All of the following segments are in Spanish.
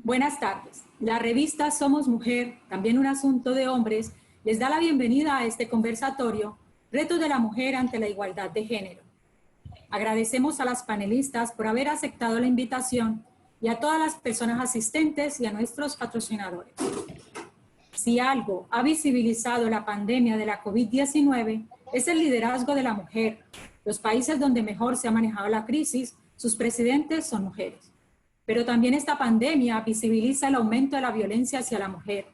Buenas tardes. La revista Somos Mujer, también un asunto de hombres, les da la bienvenida a este conversatorio, Retos de la Mujer ante la Igualdad de Género. Agradecemos a las panelistas por haber aceptado la invitación y a todas las personas asistentes y a nuestros patrocinadores. Si algo ha visibilizado la pandemia de la COVID-19 es el liderazgo de la mujer. Los países donde mejor se ha manejado la crisis, sus presidentes son mujeres. Pero también esta pandemia visibiliza el aumento de la violencia hacia la mujer,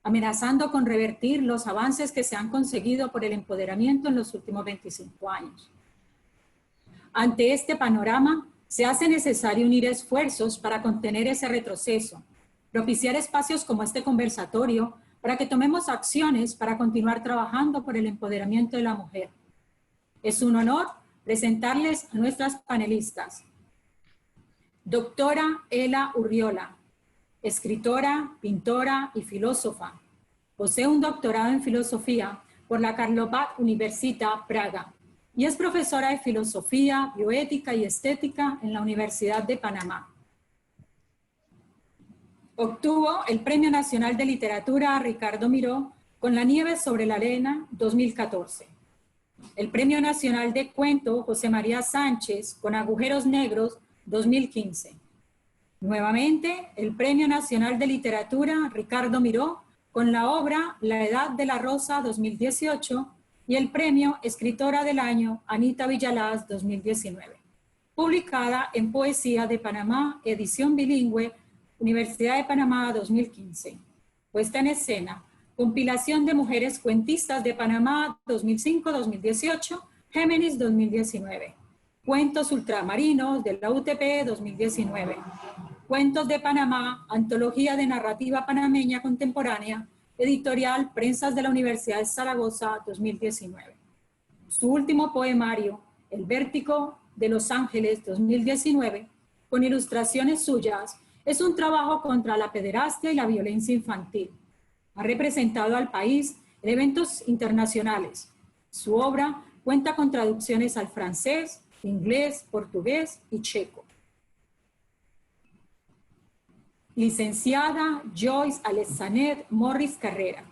amenazando con revertir los avances que se han conseguido por el empoderamiento en los últimos 25 años. Ante este panorama, se hace necesario unir esfuerzos para contener ese retroceso, propiciar espacios como este conversatorio para que tomemos acciones para continuar trabajando por el empoderamiento de la mujer. Es un honor presentarles a nuestras panelistas. Doctora Ela Urriola, escritora, pintora y filósofa. Posee un doctorado en filosofía por la Karlovac Universita, Praga, y es profesora de filosofía, bioética y estética en la Universidad de Panamá. Obtuvo el Premio Nacional de Literatura Ricardo Miró con La nieve sobre la arena 2014. El Premio Nacional de Cuento José María Sánchez con Agujeros Negros 2015. Nuevamente, el Premio Nacional de Literatura Ricardo Miró con la obra La Edad de la Rosa 2018 y el Premio Escritora del Año Anita Villalaz 2019. Publicada en Poesía de Panamá, edición bilingüe, Universidad de Panamá 2015. Puesta en escena, compilación de mujeres cuentistas de Panamá 2005-2018, Géminis 2019. Cuentos ultramarinos de la UTP 2019. Cuentos de Panamá, Antología de Narrativa Panameña Contemporánea, editorial Prensas de la Universidad de Zaragoza 2019. Su último poemario, El Vértigo de Los Ángeles 2019, con ilustraciones suyas, es un trabajo contra la pederastia y la violencia infantil. Ha representado al país en eventos internacionales. Su obra cuenta con traducciones al francés, inglés, portugués y checo. Licenciada Joyce Alexanet Morris Carrera.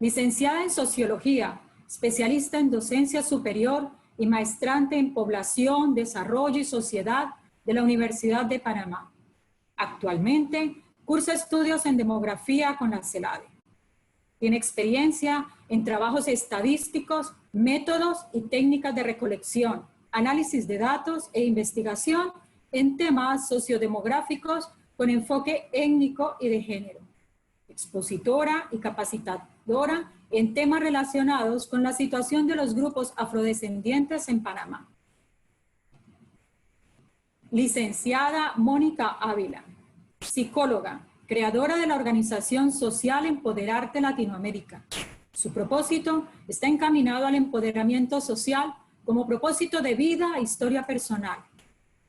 Licenciada en Sociología, especialista en docencia superior y maestrante en Población, Desarrollo y Sociedad de la Universidad de Panamá. Actualmente cursa estudios en demografía con la CELADE. Tiene experiencia en trabajos estadísticos, métodos y técnicas de recolección, análisis de datos e investigación en temas sociodemográficos con enfoque étnico y de género. Expositora y capacitadora en temas relacionados con la situación de los grupos afrodescendientes en Panamá. Licenciada Mónica Ávila, psicóloga, creadora de la organización social Empoderarte Latinoamérica. Su propósito está encaminado al empoderamiento social como propósito de vida e historia personal.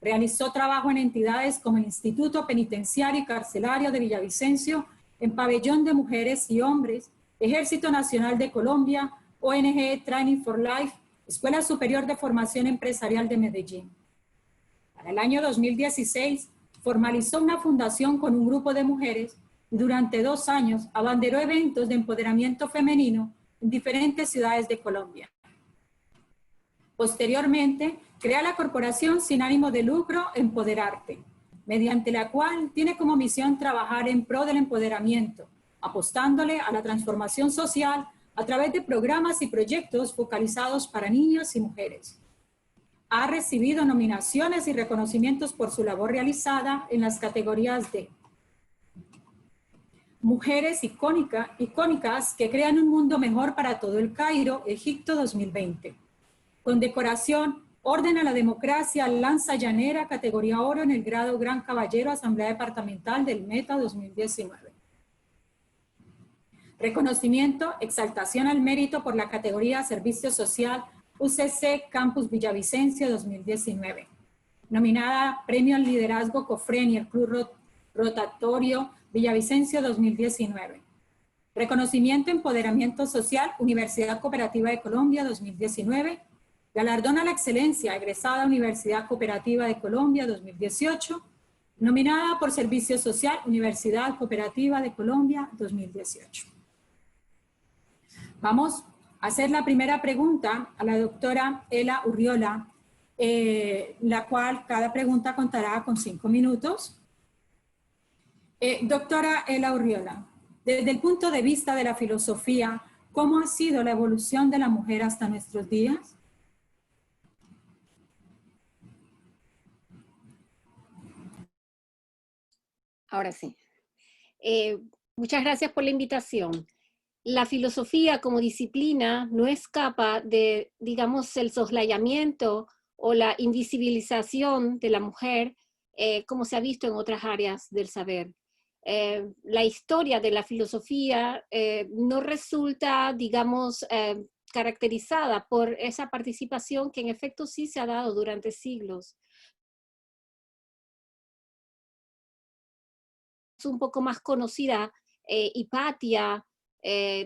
Realizó trabajo en entidades como el Instituto Penitenciario y Carcelario de Villavicencio, en Pabellón de Mujeres y Hombres, Ejército Nacional de Colombia, ONG Training for Life, Escuela Superior de Formación Empresarial de Medellín. Para el año 2016, formalizó una fundación con un grupo de mujeres y durante 2 años abanderó eventos de empoderamiento femenino en diferentes ciudades de Colombia. Posteriormente, crea la corporación sin ánimo de lucro Empoderarte, mediante la cual tiene como misión trabajar en pro del empoderamiento, apostándole a la transformación social a través de programas y proyectos focalizados para niñas y mujeres. Ha recibido nominaciones y reconocimientos por su labor realizada en las categorías de Mujeres icónicas que crean un mundo mejor para todo el Cairo, Egipto 2020. Condecoración Orden a la Democracia, Lanza Llanera, categoría oro en el grado Gran Caballero, Asamblea Departamental del Meta 2019. Reconocimiento, exaltación al mérito por la categoría Servicio Social, UCC Campus Villavicencio 2019. Nominada Premio al Liderazgo COFREN y el Club Rotatorio Villavicencio 2019. Reconocimiento Empoderamiento Social, Universidad Cooperativa de Colombia 2019. Galardón a la Excelencia, egresada Universidad Cooperativa de Colombia 2018. nominada por Servicio Social, Universidad Cooperativa de Colombia 2018. Vamos a hacer la primera pregunta a la doctora Ela Urriola, la cual cada pregunta contará con 5 minutos. Doctora Ela Urriola, desde el punto de vista de la filosofía, ¿cómo ha sido la evolución de la mujer hasta nuestros días? Ahora sí. Muchas gracias por la invitación. La filosofía como disciplina no escapa de, digamos, el soslayamiento o la invisibilización de la mujer, como se ha visto en otras áreas del saber. La historia de la filosofía no resulta, digamos, caracterizada por esa participación que en efecto sí se ha dado durante siglos. Es un poco más conocida, Hipatia,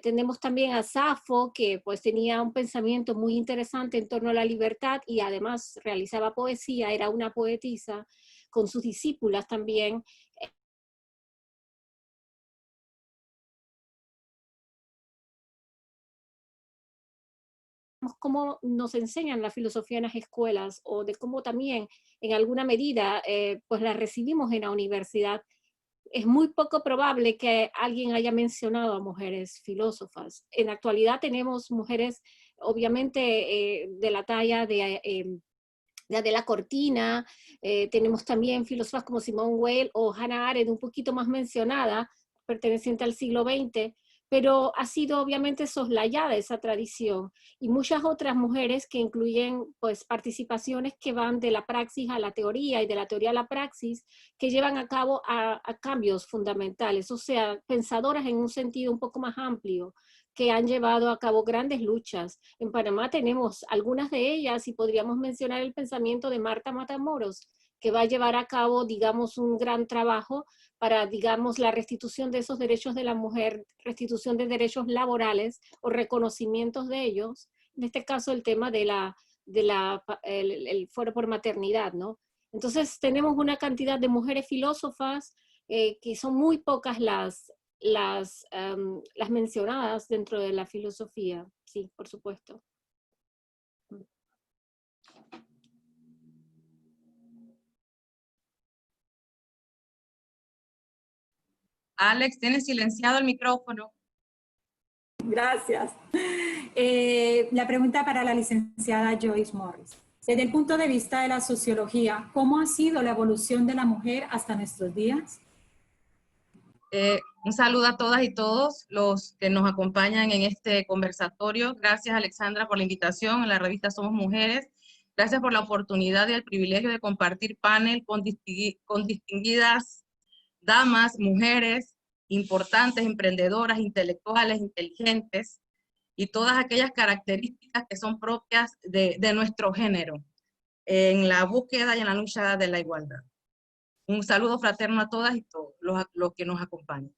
tenemos también a Safo, que pues tenía un pensamiento muy interesante en torno a la libertad y además realizaba poesía, era una poetisa, con sus discípulas también. Cómo nos enseñan la filosofía en las escuelas o de cómo también en alguna medida pues la recibimos en la universidad. Es muy poco probable que alguien haya mencionado a mujeres filósofas. En la actualidad tenemos mujeres, obviamente, de la talla de Adela Cortina, tenemos también filósofas como Simone Weil o Hannah Arendt, un poquito más mencionada, perteneciente al siglo XX, pero ha sido obviamente soslayada esa tradición, y muchas otras mujeres que incluyen pues participaciones que van de la praxis a la teoría y de la teoría a la praxis, que llevan a cabo a cambios fundamentales, o sea, pensadoras en un sentido un poco más amplio, que han llevado a cabo grandes luchas. En Panamá tenemos algunas de ellas y podríamos mencionar el pensamiento de Marta Matamoros, que va a llevar a cabo, digamos, un gran trabajo para, digamos, la restitución de esos derechos de la mujer, restitución de derechos laborales o reconocimientos de ellos, en este caso el tema de el fuero por maternidad, ¿no? Entonces tenemos una cantidad de mujeres filósofas que son muy pocas las mencionadas dentro de la filosofía, sí, por supuesto. Alex, tienes silenciado el micrófono. Gracias. La pregunta para la licenciada Joyce Morris. Desde el punto de vista de la sociología, ¿cómo ha sido la evolución de la mujer hasta nuestros días? Un saludo a todas y todos los que nos acompañan en este conversatorio. Gracias, Alexandra, por la invitación en la revista Somos Mujeres. Gracias por la oportunidad y el privilegio de compartir panel con distinguidas damas, mujeres importantes, emprendedoras, intelectuales, inteligentes, y todas aquellas características que son propias de nuestro género en la búsqueda y en la lucha de la igualdad. Un saludo fraterno a todas y todos los que nos acompañan.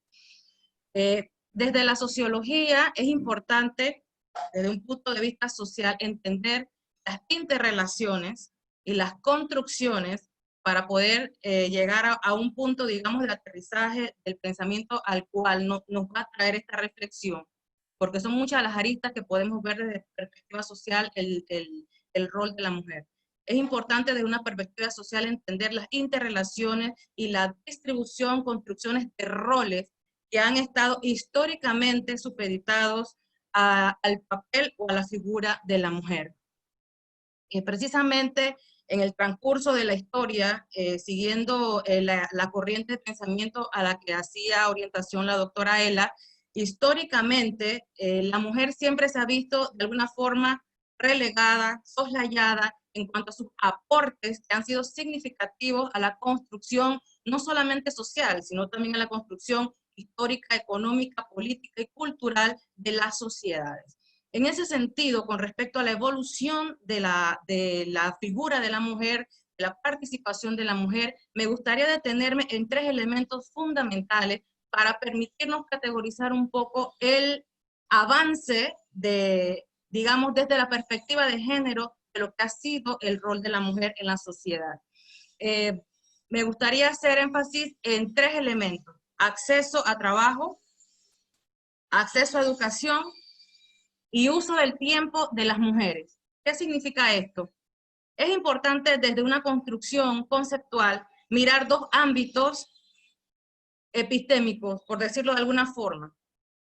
Desde la sociología es importante, desde un punto de vista social, entender las interrelaciones y las construcciones para poder llegar a un punto, digamos, de aterrizaje del pensamiento al cual nos va a traer esta reflexión, porque son muchas las aristas que podemos ver desde perspectiva social el rol de la mujer. Es importante desde una perspectiva social entender las interrelaciones y la distribución, construcciones de roles que han estado históricamente supeditados al papel o a la figura de la mujer. Precisamente en el transcurso de la historia, siguiendo la corriente de pensamiento a la que hacía orientación la doctora Ela, históricamente la mujer siempre se ha visto de alguna forma relegada, soslayada en cuanto a sus aportes que han sido significativos a la construcción no solamente social, sino también a la construcción histórica, económica, política y cultural de las sociedades. En ese sentido, con respecto a la evolución de la figura de la mujer, de la participación de la mujer, me gustaría detenerme en 3 elementos fundamentales para permitirnos categorizar un poco el avance de, digamos, desde la perspectiva de género, de lo que ha sido el rol de la mujer en la sociedad. me gustaría hacer énfasis en 3 elementos: acceso a trabajo, acceso a educación y uso del tiempo de las mujeres. ¿Qué significa esto? Es importante desde una construcción conceptual mirar 2 ámbitos epistémicos, por decirlo de alguna forma: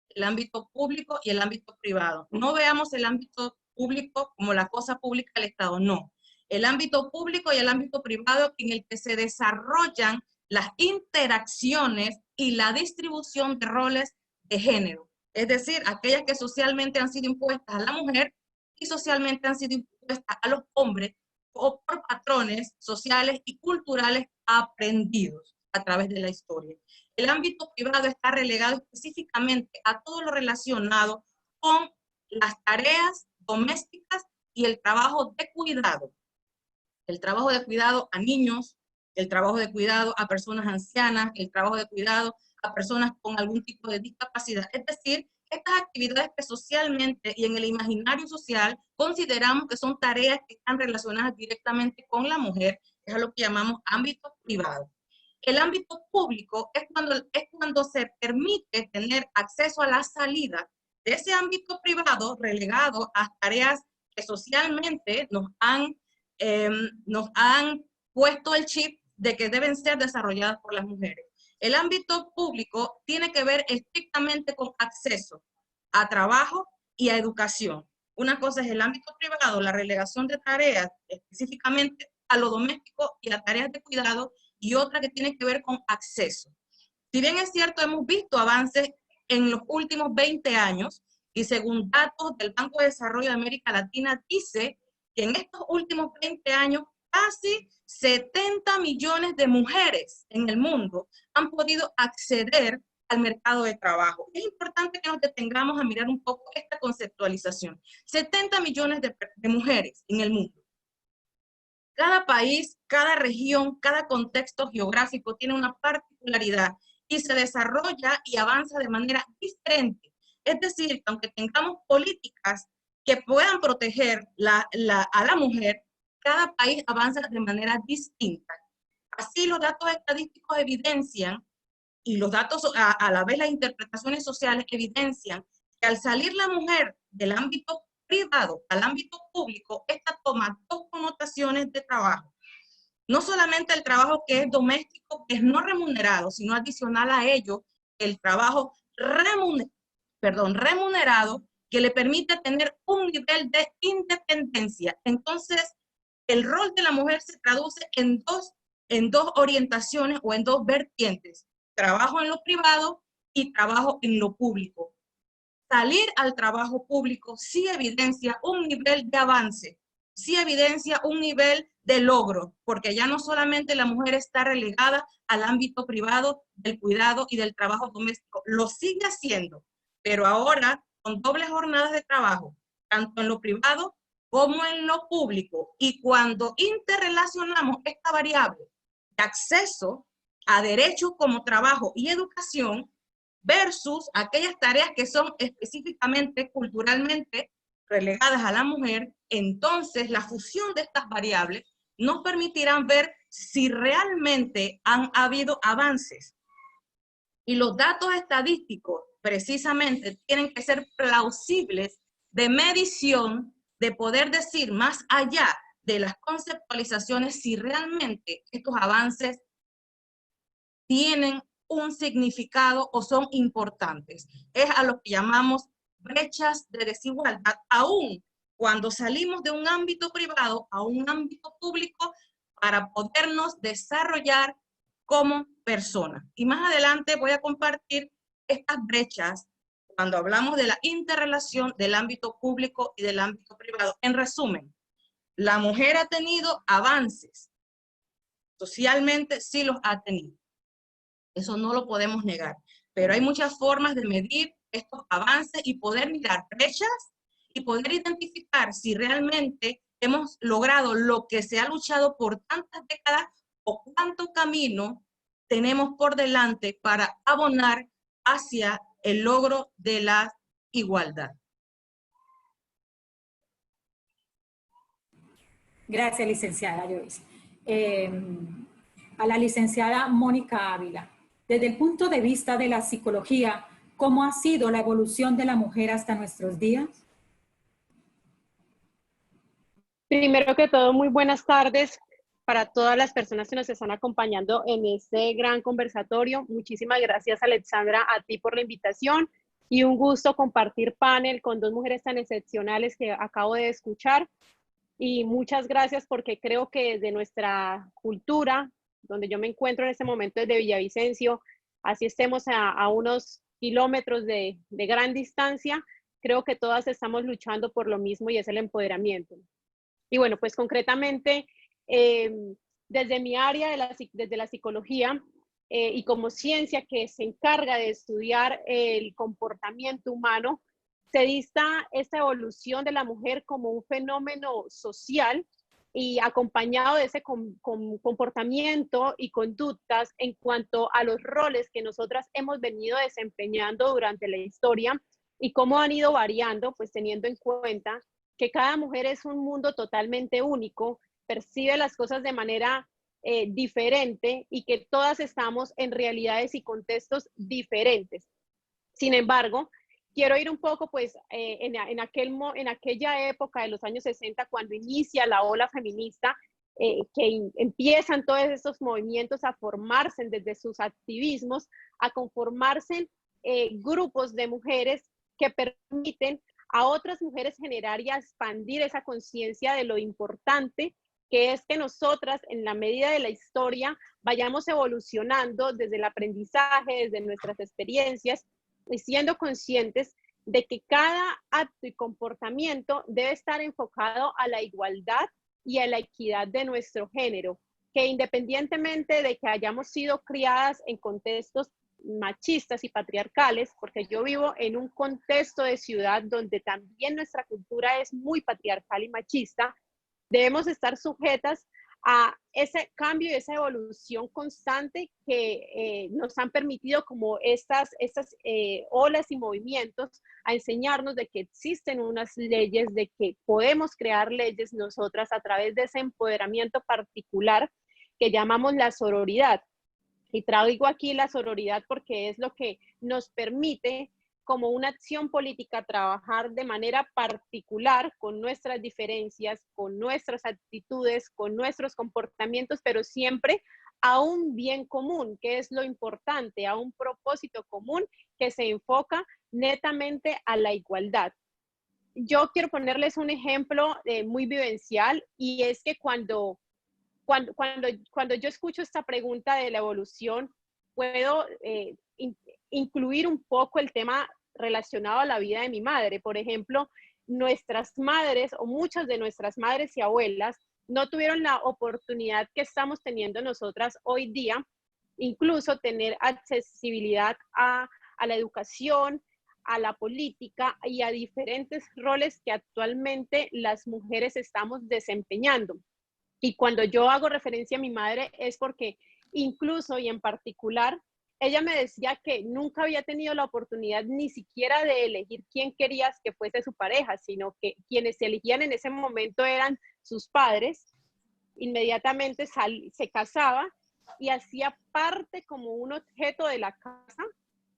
el ámbito público y el ámbito privado. No veamos el ámbito público como la cosa pública del Estado, no. El ámbito público y el ámbito privado en el que se desarrollan las interacciones y la distribución de roles de género. Es decir, aquellas que socialmente han sido impuestas a la mujer y socialmente han sido impuestas a los hombres o por patrones sociales y culturales aprendidos a través de la historia. El ámbito privado está relegado específicamente a todo lo relacionado con las tareas domésticas y el trabajo de cuidado. El trabajo de cuidado a niños, el trabajo de cuidado a personas ancianas, el trabajo de cuidado a personas con algún tipo de discapacidad. Es decir, estas actividades que socialmente y en el imaginario social consideramos que son tareas que están relacionadas directamente con la mujer, es a lo que llamamos ámbito privado. El ámbito público es cuando se permite tener acceso a la salida de ese ámbito privado relegado a tareas que socialmente nos han puesto el chip de que deben ser desarrolladas por las mujeres. El ámbito público tiene que ver estrictamente con acceso a trabajo y a educación. Una cosa es el ámbito privado, la relegación de tareas específicamente a lo doméstico y a tareas de cuidado, y otra que tiene que ver con acceso. Si bien es cierto, hemos visto avances en los últimos 20 años, y según datos del Banco de Desarrollo de América Latina, dice que en estos últimos 20 años casi 70 millones de mujeres en el mundo han podido acceder al mercado de trabajo. Es importante que nos detengamos a mirar un poco esta conceptualización. 70 millones de mujeres en el mundo. Cada país, cada región, cada contexto geográfico tiene una particularidad y se desarrolla y avanza de manera diferente. Es decir, que aunque tengamos políticas que puedan proteger a la mujer, cada país avanza de manera distinta. Así los datos estadísticos evidencian, y los datos a la vez las interpretaciones sociales evidencian, que al salir la mujer del ámbito privado al ámbito público, esta toma 2 connotaciones de trabajo. No solamente el trabajo que es doméstico, que es no remunerado, sino adicional a ello, el trabajo remunerado, que le permite tener un nivel de independencia. Entonces, el rol de la mujer se traduce en dos orientaciones o en 2 vertientes: trabajo en lo privado y trabajo en lo público. Salir al trabajo público sí evidencia un nivel de avance, sí evidencia un nivel de logro, porque ya no solamente la mujer está relegada al ámbito privado del cuidado y del trabajo doméstico, lo sigue haciendo, pero ahora con dobles jornadas de trabajo, tanto en lo privado como en lo público. Y cuando interrelacionamos esta variable de acceso a derechos como trabajo y educación, versus aquellas tareas que son específicamente culturalmente relegadas a la mujer, entonces la fusión de estas variables nos permitirán ver si realmente han habido avances. Y los datos estadísticos precisamente tienen que ser plausibles de medición, de poder decir más allá de las conceptualizaciones si realmente estos avances tienen un significado o son importantes. Es a lo que llamamos brechas de desigualdad, aún cuando salimos de un ámbito privado a un ámbito público para podernos desarrollar como personas. Y más adelante voy a compartir estas brechas cuando hablamos de la interrelación del ámbito público y del ámbito privado. En resumen, la mujer ha tenido avances, socialmente sí los ha tenido. Eso no lo podemos negar, pero hay muchas formas de medir estos avances y poder mirar brechas y poder identificar si realmente hemos logrado lo que se ha luchado por tantas décadas o cuánto camino tenemos por delante para abonar hacia el logro de la igualdad. Gracias, licenciada Joyce. a la licenciada Mónica Ávila. Desde el punto de vista de la psicología, ¿cómo ha sido la evolución de la mujer hasta nuestros días? Primero que todo, muy buenas tardes para todas las personas que nos están acompañando en este gran conversatorio. Muchísimas gracias, Alexandra, a ti por la invitación y un gusto compartir panel con dos mujeres tan excepcionales que acabo de escuchar. Y muchas gracias porque creo que desde nuestra cultura, donde yo me encuentro en este momento desde Villavicencio, así estemos a unos kilómetros de gran distancia, creo que todas estamos luchando por lo mismo y es el empoderamiento. Y bueno, pues concretamente, desde mi área, desde la psicología y como ciencia que se encarga de estudiar el comportamiento humano, se dista esta evolución de la mujer como un fenómeno social y acompañado de ese comportamiento y conductas en cuanto a los roles que nosotras hemos venido desempeñando durante la historia y cómo han ido variando, pues teniendo en cuenta que cada mujer es un mundo totalmente único, percibe las cosas de manera diferente y que todas estamos en realidades y contextos diferentes. Sin embargo, quiero ir un poco pues en aquella época de los años 60, cuando inicia la ola feminista, que empiezan todos estos movimientos a formarse desde sus activismos, a conformarse grupos de mujeres que permiten a otras mujeres generar y a expandir esa conciencia de lo importante que es que nosotras, en la medida de la historia, vayamos evolucionando desde el aprendizaje, desde nuestras experiencias, y siendo conscientes de que cada acto y comportamiento debe estar enfocado a la igualdad y a la equidad de nuestro género, que independientemente de que hayamos sido criadas en contextos machistas y patriarcales, porque yo vivo en un contexto de ciudad donde también nuestra cultura es muy patriarcal y machista, debemos estar sujetas a ese cambio y esa evolución constante que nos han permitido como estas olas y movimientos a enseñarnos de que existen unas leyes, de que podemos crear leyes nosotras a través de ese empoderamiento particular que llamamos la sororidad. Y traigo aquí la sororidad porque es lo que nos permite como una acción política trabajar de manera particular con nuestras diferencias, con nuestras actitudes, con nuestros comportamientos, pero siempre a un bien común, que es lo importante, a un propósito común que se enfoca netamente a la igualdad. Yo quiero ponerles un ejemplo muy vivencial y es que cuando yo escucho esta pregunta de la evolución, puedo incluir un poco el tema relacionado a la vida de mi madre. Por ejemplo, nuestras madres o muchas de nuestras madres y abuelas no tuvieron la oportunidad que estamos teniendo nosotras hoy día, incluso tener accesibilidad a la educación, a la política y a diferentes roles que actualmente las mujeres estamos desempeñando. Y cuando yo hago referencia a mi madre es porque incluso y en particular, ella me decía que nunca había tenido la oportunidad ni siquiera de elegir quién quería que fuese su pareja, sino que quienes se elegían en ese momento eran sus padres. Inmediatamente se casaba y hacía parte como un objeto de la casa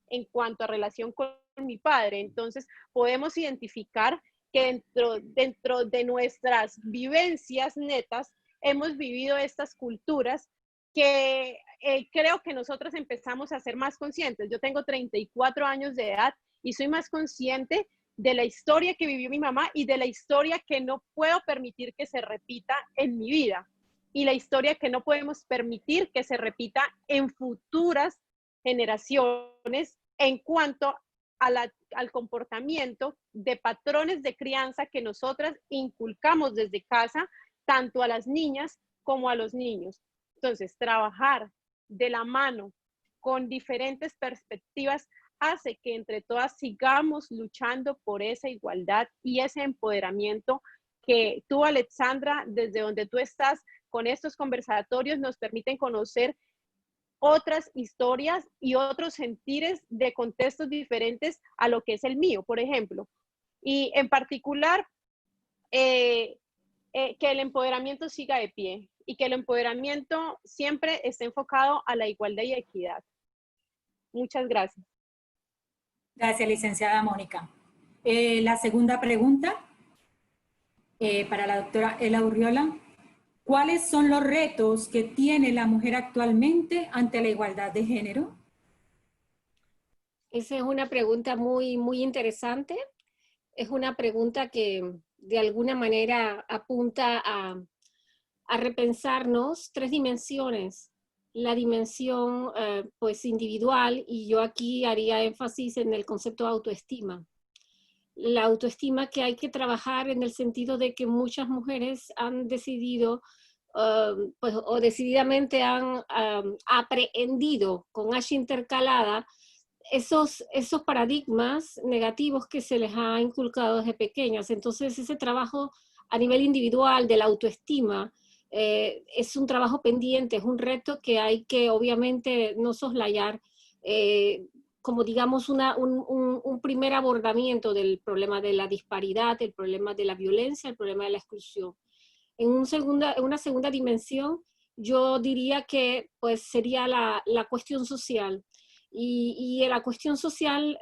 en cuanto a relación con mi padre. Entonces podemos identificar que dentro de nuestras vivencias netas hemos vivido estas culturas que creo que nosotros empezamos a ser más conscientes. Yo tengo 34 años de edad y soy más consciente de la historia que vivió mi mamá y de la historia que no puedo permitir que se repita en mi vida y la historia que no podemos permitir que se repita en futuras generaciones en cuanto al comportamiento de patrones de crianza que nosotras inculcamos desde casa, tanto a las niñas como a los niños. Entonces, trabajar de la mano con diferentes perspectivas hace que entre todas sigamos luchando por esa igualdad y ese empoderamiento que tú, Alexandra, desde donde tú estás con estos conversatorios, nos permiten conocer otras historias y otros sentires de contextos diferentes a lo que es el mío, por ejemplo. Y en particular, que el empoderamiento siga de pie y que el empoderamiento siempre esté enfocado a la igualdad y equidad. Muchas gracias. Gracias, licenciada Mónica. La segunda pregunta para la doctora Ela Urriola. ¿Cuáles son los retos que tiene la mujer actualmente ante la igualdad de género? Esa es una pregunta muy, muy interesante. Es una pregunta que de alguna manera apunta a repensarnos tres dimensiones. La dimensión pues individual, y yo aquí haría énfasis en el concepto de autoestima. La autoestima que hay que trabajar en el sentido de que muchas mujeres han decidido pues, o decididamente han aprehendido con H intercalada esos paradigmas negativos que se les ha inculcado desde pequeñas. Entonces ese trabajo a nivel individual de la autoestima es un trabajo pendiente, es un reto que hay que obviamente no soslayar como digamos un primer abordamiento del problema de la disparidad, el problema de la violencia, el problema de la exclusión. En una segunda dimensión, yo diría que pues sería la cuestión social. Y en la cuestión social,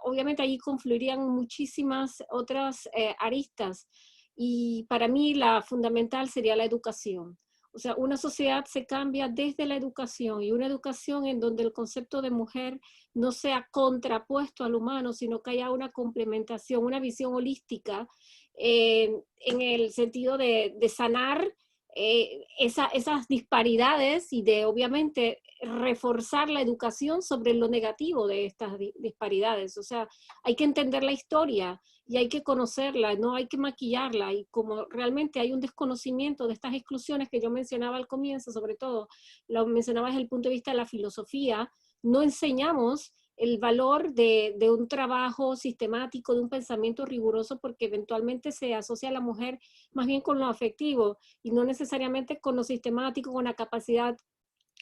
obviamente allí confluirían muchísimas otras aristas. Y para mí la fundamental sería la educación. O sea, una sociedad se cambia desde la educación, y una educación en donde el concepto de mujer no sea contrapuesto al humano, sino que haya una complementación, una visión holística en el sentido de sanar esas disparidades y de obviamente reforzar la educación sobre lo negativo de estas disparidades. O sea, hay que entender la historia y hay que conocerla, no hay que maquillarla, y como realmente hay un desconocimiento de estas exclusiones que yo mencionaba al comienzo, sobre todo lo mencionaba desde el punto de vista de la filosofía, no enseñamos el valor de un trabajo sistemático, de un pensamiento riguroso, porque eventualmente se asocia a la mujer más bien con lo afectivo y no necesariamente con lo sistemático, con la capacidad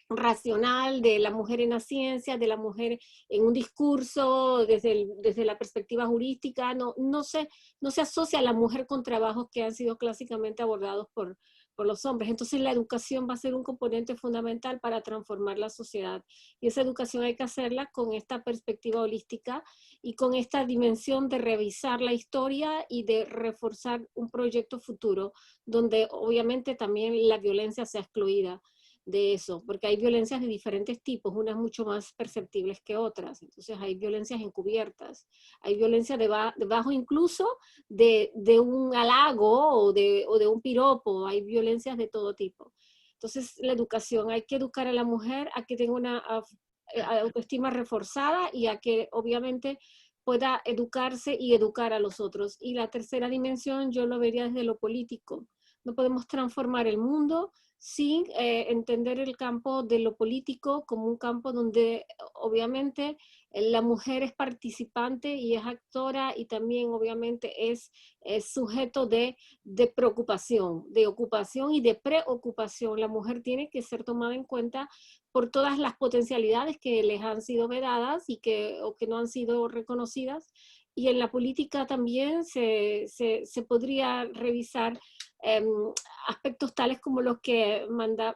racional de la mujer en la ciencia, de la mujer en un discurso, desde la perspectiva jurídica. No se asocia a la mujer con trabajos que han sido clásicamente abordados por los hombres. Entonces la educación va a ser un componente fundamental para transformar la sociedad. Y esa educación hay que hacerla con esta perspectiva holística y con esta dimensión de revisar la historia y de reforzar un proyecto futuro, donde obviamente también la violencia sea excluida de eso, porque hay violencias de diferentes tipos, unas mucho más perceptibles que otras. Entonces hay violencias encubiertas, hay violencia debajo incluso de un halago o de un piropo, hay violencias de todo tipo. Entonces la educación, hay que educar a la mujer a que tenga una autoestima reforzada y a que obviamente pueda educarse y educar a los otros. Y la tercera dimensión yo lo vería desde lo político. No podemos transformar el mundo sin entender el campo de lo político como un campo donde obviamente la mujer es participante y es actora, y también obviamente es sujeto de preocupación, de ocupación y de preocupación. La mujer tiene que ser tomada en cuenta por todas las potencialidades que les han sido vedadas o que no han sido reconocidas. Y en la política también se podría revisar aspectos tales como los que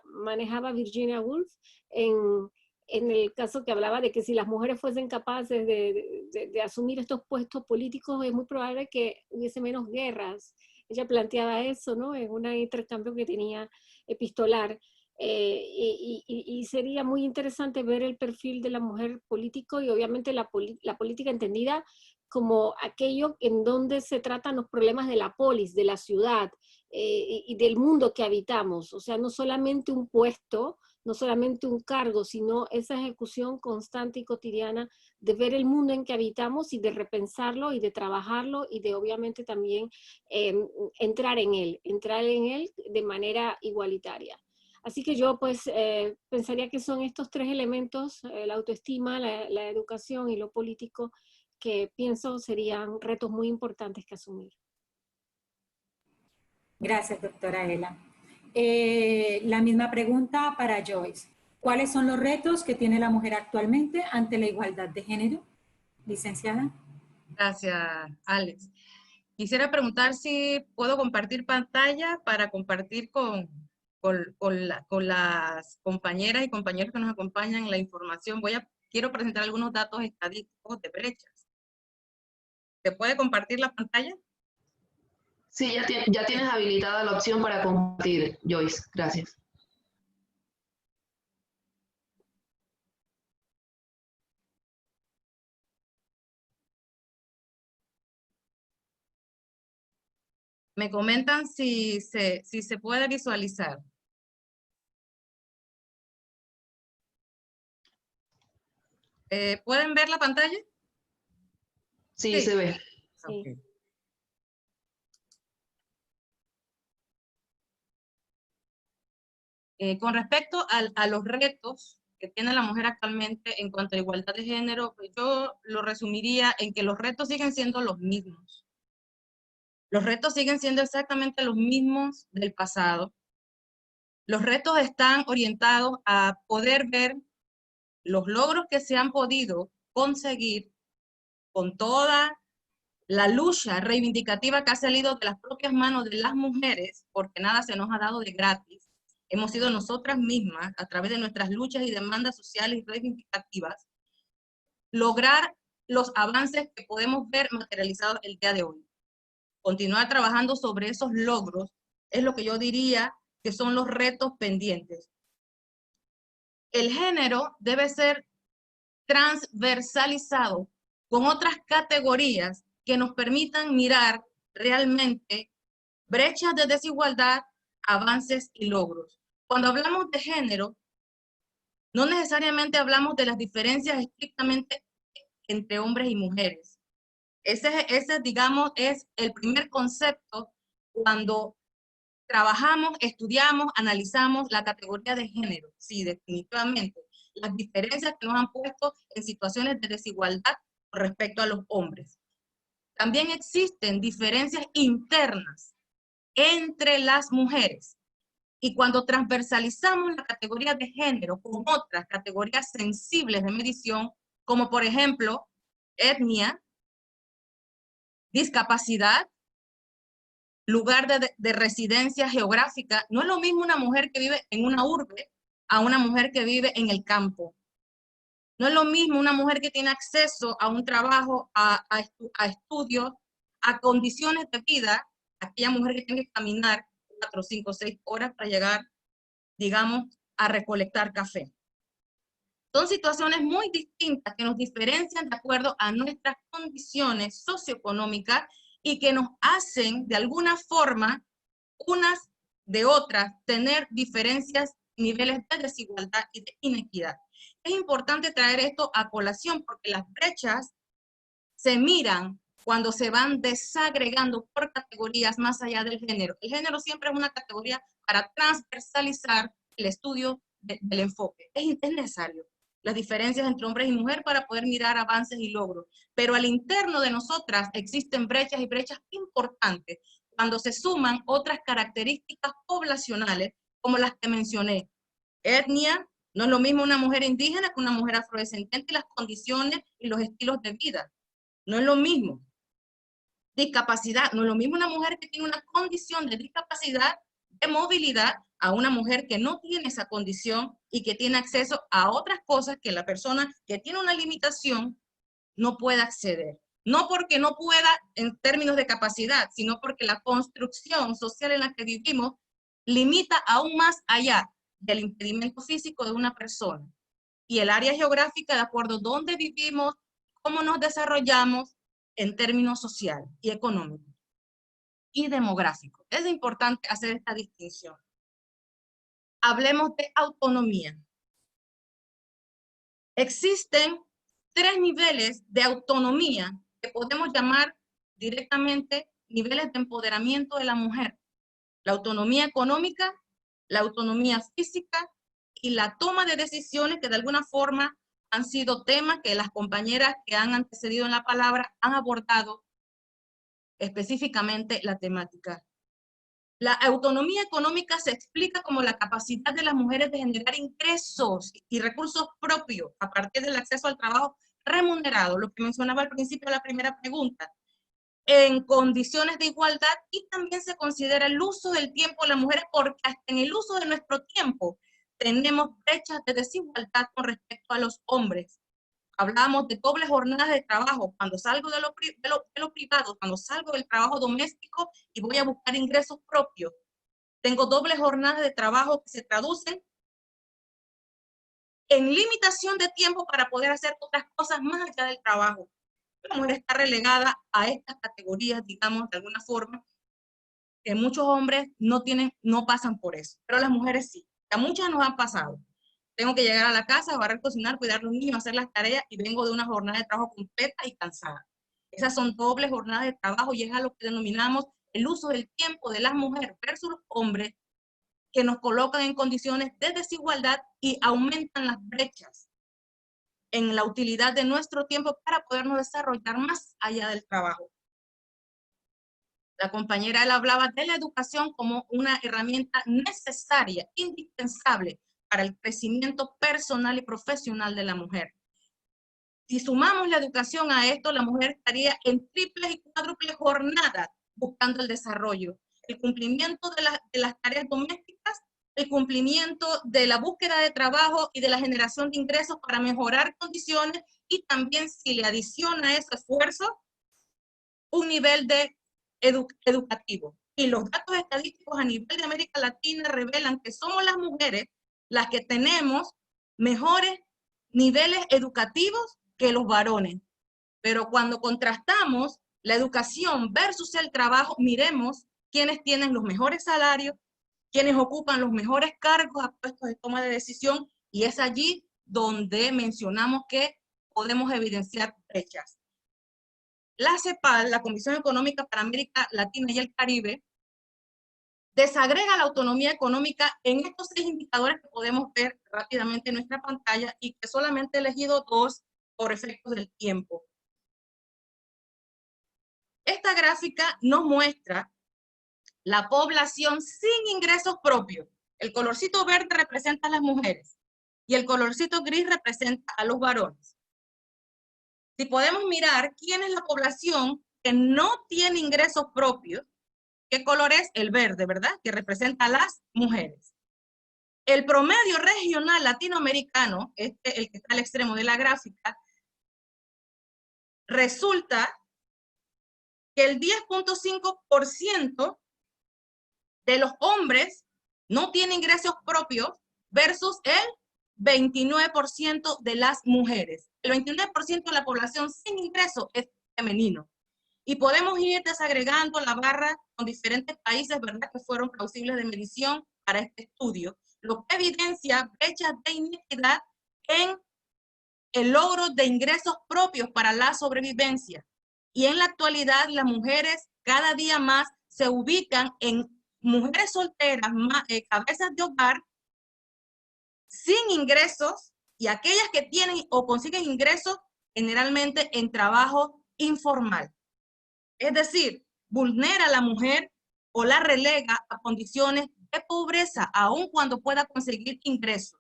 manejaba Virginia Woolf en el caso que hablaba de que si las mujeres fuesen capaces de asumir estos puestos políticos, es muy probable que hubiese menos guerras. Ella planteaba eso, ¿no? En un intercambio que tenía epistolar. Y sería muy interesante ver el perfil de la mujer político, y obviamente la política entendida como aquello en donde se tratan los problemas de la polis, de la ciudad, y del mundo que habitamos. O sea, no solamente un puesto, no solamente un cargo, sino esa ejecución constante y cotidiana de ver el mundo en que habitamos y de repensarlo y de trabajarlo y de obviamente también entrar en él de manera igualitaria. Así que yo pues pensaría que son estos tres elementos, la autoestima, la educación y lo político, que pienso serían retos muy importantes que asumir. Gracias, doctora Ela. La misma pregunta para Joyce. ¿Cuáles son los retos que tiene la mujer actualmente ante la igualdad de género? Licenciada. Gracias, Alex. Quisiera preguntar si puedo compartir pantalla para compartir con con las compañeras y compañeros que nos acompañan la información, quiero presentar algunos datos estadísticos de brechas. ¿Se puede compartir la pantalla? Sí, ya tienes habilitada la opción para compartir, Joyce. Gracias. Me comentan si se puede visualizar. ¿Pueden ver la pantalla? Sí, se ve. Sí. Okay. Con respecto a los retos que tiene la mujer actualmente en cuanto a igualdad de género, pues yo lo resumiría en que los retos siguen siendo los mismos. Los retos siguen siendo exactamente los mismos del pasado. Los retos están orientados a poder ver los logros que se han podido conseguir con toda la lucha reivindicativa que ha salido de las propias manos de las mujeres, porque nada se nos ha dado de gratis. Hemos sido nosotras mismas, a través de nuestras luchas y demandas sociales y reivindicativas, lograr los avances que podemos ver materializados el día de hoy. Continuar trabajando sobre esos logros es lo que yo diría que son los retos pendientes. El género debe ser transversalizado con otras categorías que nos permitan mirar realmente brechas de desigualdad, avances y logros. Cuando hablamos de género, no necesariamente hablamos de las diferencias estrictamente entre hombres y mujeres. Ese, digamos, es el primer concepto cuando trabajamos, estudiamos, analizamos la categoría de género. Sí, definitivamente. Las diferencias que nos han puesto en situaciones de desigualdad con respecto a los hombres. También existen diferencias internas entre las mujeres. Y cuando transversalizamos la categoría de género con otras categorías sensibles de medición, como por ejemplo, etnia, discapacidad, lugar de residencia geográfica, no es lo mismo una mujer que vive en una urbe a una mujer que vive en el campo. No es lo mismo una mujer que tiene acceso a un trabajo, a estudios, a condiciones de vida, aquella mujer que tiene que caminar 4, 5, 6 horas para llegar, digamos, a recolectar café. Son situaciones muy distintas que nos diferencian de acuerdo a nuestras condiciones socioeconómicas y que nos hacen, de alguna forma, unas de otras, tener diferencias, niveles de desigualdad y de inequidad. Es importante traer esto a colación porque las brechas se miran cuando se van desagregando por categorías más allá del género. El género siempre es una categoría para transversalizar el estudio del enfoque. Es necesario las diferencias entre hombres y mujeres para poder mirar avances y logros. Pero al interno de nosotras existen brechas y brechas importantes cuando se suman otras características poblacionales como las que mencioné. Etnia, no es lo mismo una mujer indígena que una mujer afrodescendiente y las condiciones y los estilos de vida. No es lo mismo. Discapacidad, no es lo mismo una mujer que tiene una condición de discapacidad, de movilidad, a una mujer que no tiene esa condición y que tiene acceso a otras cosas que la persona que tiene una limitación no puede acceder. No porque no pueda en términos de capacidad, sino porque la construcción social en la que vivimos limita aún más allá del impedimento físico de una persona. Y el área geográfica, de acuerdo a dónde vivimos, cómo nos desarrollamos en términos social y económico y demográfico. Es importante hacer esta distinción. Hablemos de autonomía. Existen 3 niveles de autonomía que podemos llamar directamente niveles de empoderamiento de la mujer. La autonomía económica, la autonomía física y la toma de decisiones que de alguna forma han sido temas que las compañeras que han antecedido en la palabra han abordado específicamente la temática. La autonomía económica se explica como la capacidad de las mujeres de generar ingresos y recursos propios a partir del acceso al trabajo remunerado, lo que mencionaba al principio de la primera pregunta. en condiciones de igualdad, y también se considera el uso del tiempo de las mujeres, porque hasta en el uso de nuestro tiempo tenemos brechas de desigualdad con respecto a los hombres. Hablamos de dobles jornadas de trabajo, cuando salgo de lo privado, cuando salgo del trabajo doméstico y voy a buscar ingresos propios. Tengo dobles jornadas de trabajo que se traducen en limitación de tiempo para poder hacer otras cosas más allá del trabajo. La mujer está relegada a estas categorías, digamos, de alguna forma, que muchos hombres no pasan por eso, pero las mujeres sí. A muchas nos han pasado. Tengo que llegar a la casa, barrer, cocinar, cuidar a los niños, hacer las tareas, y vengo de una jornada de trabajo completa y cansada. Esas son dobles jornadas de trabajo, y es a lo que denominamos el uso del tiempo de las mujeres versus los hombres, que nos colocan en condiciones de desigualdad y aumentan las brechas en la utilidad de nuestro tiempo para podernos desarrollar más allá del trabajo. La compañera, él hablaba de la educación como una herramienta necesaria, indispensable para el crecimiento personal y profesional de la mujer. Si sumamos la educación a esto, la mujer estaría en triples y cuádruples jornadas buscando el desarrollo, el cumplimiento de las tareas domésticas, el cumplimiento de la búsqueda de trabajo y de la generación de ingresos para mejorar condiciones, y también, si le adiciona a ese esfuerzo, un nivel de educativo. Y los datos estadísticos a nivel de América Latina revelan que somos las mujeres las que tenemos mejores niveles educativos que los varones. Pero cuando contrastamos la educación versus el trabajo, miremos quiénes tienen los mejores salarios, quiénes ocupan los mejores cargos a puestos de toma de decisión, y es allí donde mencionamos que podemos evidenciar brechas. La CEPAL, la Comisión Económica para América Latina y el Caribe, desagrega la autonomía económica en estos 6 indicadores que podemos ver rápidamente en nuestra pantalla, y que solamente he elegido 2 por efectos del tiempo. Esta gráfica nos muestra la población sin ingresos propios. El colorcito verde representa a las mujeres y el colorcito gris representa a los varones. Si podemos mirar quién es la población que no tiene ingresos propios, ¿qué color es? El verde, ¿verdad? Que representa a las mujeres. El promedio regional latinoamericano, el que está al extremo de la gráfica, resulta que el 10.5% de los hombres no tiene ingresos propios versus el 29% de las mujeres. El 29% de la población sin ingresos es femenino. Y podemos ir desagregando la barra con diferentes países, ¿verdad?, que fueron plausibles de medición para este estudio, lo que evidencia brechas de inequidad en el logro de ingresos propios para la sobrevivencia. Y en la actualidad, las mujeres cada día más se ubican en mujeres solteras, cabezas de hogar, sin ingresos, y aquellas que tienen o consiguen ingresos generalmente en trabajo informal. Es decir, vulnera a la mujer o la relega a condiciones de pobreza, aun cuando pueda conseguir ingresos.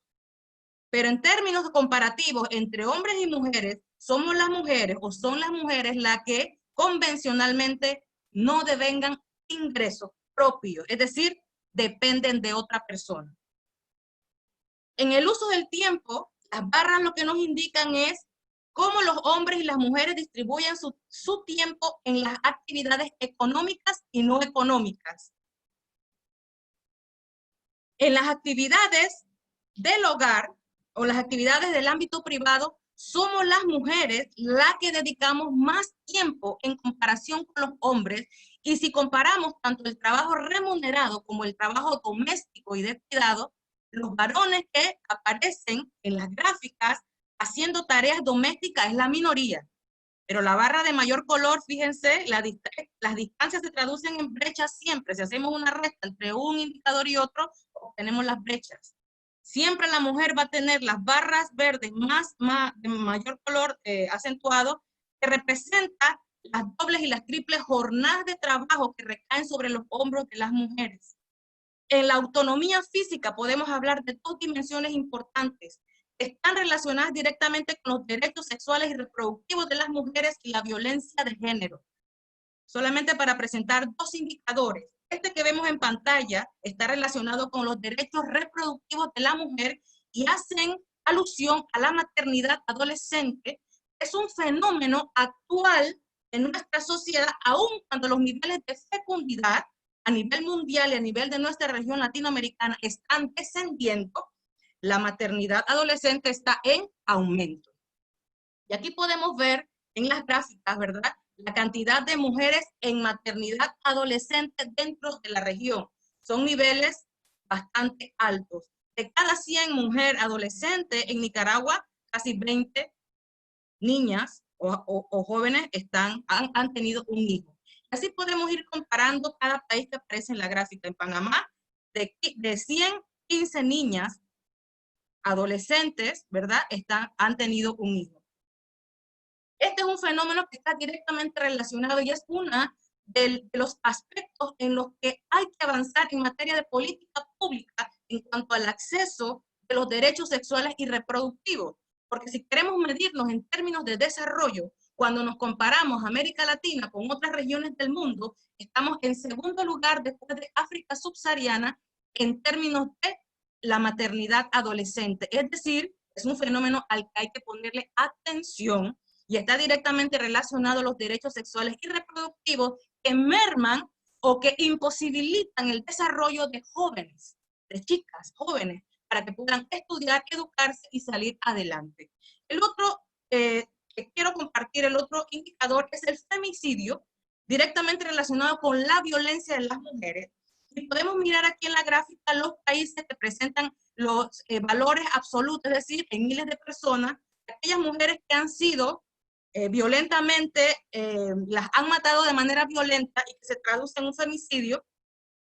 Pero en términos comparativos entre hombres y mujeres, somos las mujeres o son las mujeres las que convencionalmente no devengan ingresos propios, es decir, dependen de otra persona. En el uso del tiempo, las barras lo que nos indican es cómo los hombres y las mujeres distribuyen su tiempo en las actividades económicas y no económicas. En las actividades del hogar o las actividades del ámbito privado, somos las mujeres las que dedicamos más tiempo en comparación con los hombres, y si comparamos tanto el trabajo remunerado como el trabajo doméstico y de cuidado, los varones que aparecen en las gráficas haciendo tareas domésticas es la minoría. Pero la barra de mayor color, fíjense, las distancias se traducen en brechas siempre. Si hacemos una resta entre un indicador y otro, obtenemos las brechas. Siempre la mujer va a tener las barras verdes de mayor color acentuado, que representa las dobles y las triples jornadas de trabajo que recaen sobre los hombros de las mujeres. En la autonomía física podemos hablar de 2 dimensiones importantes. Están relacionadas directamente con los derechos sexuales y reproductivos de las mujeres y la violencia de género. solamente para presentar dos indicadores. Este que vemos en pantalla está relacionado con los derechos reproductivos de la mujer y hacen alusión a la maternidad adolescente. Es un fenómeno actual en nuestra sociedad, aun cuando los niveles de fecundidad a nivel mundial y a nivel de nuestra región latinoamericana están descendiendo, la maternidad adolescente está en aumento. Y aquí podemos ver en las gráficas, ¿verdad?, la cantidad de mujeres en maternidad adolescente dentro de la región. Son niveles bastante altos. De cada 100 mujeres adolescentes en Nicaragua, casi 20 niñas o jóvenes han tenido un hijo. Así podemos ir comparando cada país que aparece en la gráfica. En Panamá, de 115 niñas adolescentes, ¿verdad?, han tenido un hijo. Este es un fenómeno que está directamente relacionado y es uno de los aspectos en los que hay que avanzar en materia de política pública en cuanto al acceso de los derechos sexuales y reproductivos. Porque si queremos medirnos en términos de desarrollo, cuando nos comparamos América Latina con otras regiones del mundo, estamos en segundo lugar después de África subsahariana en términos de la maternidad adolescente. Es decir, es un fenómeno al que hay que ponerle atención y está directamente relacionado a los derechos sexuales y reproductivos que merman o que imposibilitan el desarrollo de jóvenes, de chicas jóvenes, para que puedan estudiar, educarse y salir adelante. El otro que quiero compartir, el otro indicador es el femicidio, directamente relacionado con la violencia de las mujeres. Y podemos mirar aquí en la gráfica los países que presentan los valores absolutos, es decir, en miles de personas, aquellas mujeres que han sido violentamente, las han matado de manera violenta y que se traduce en un femicidio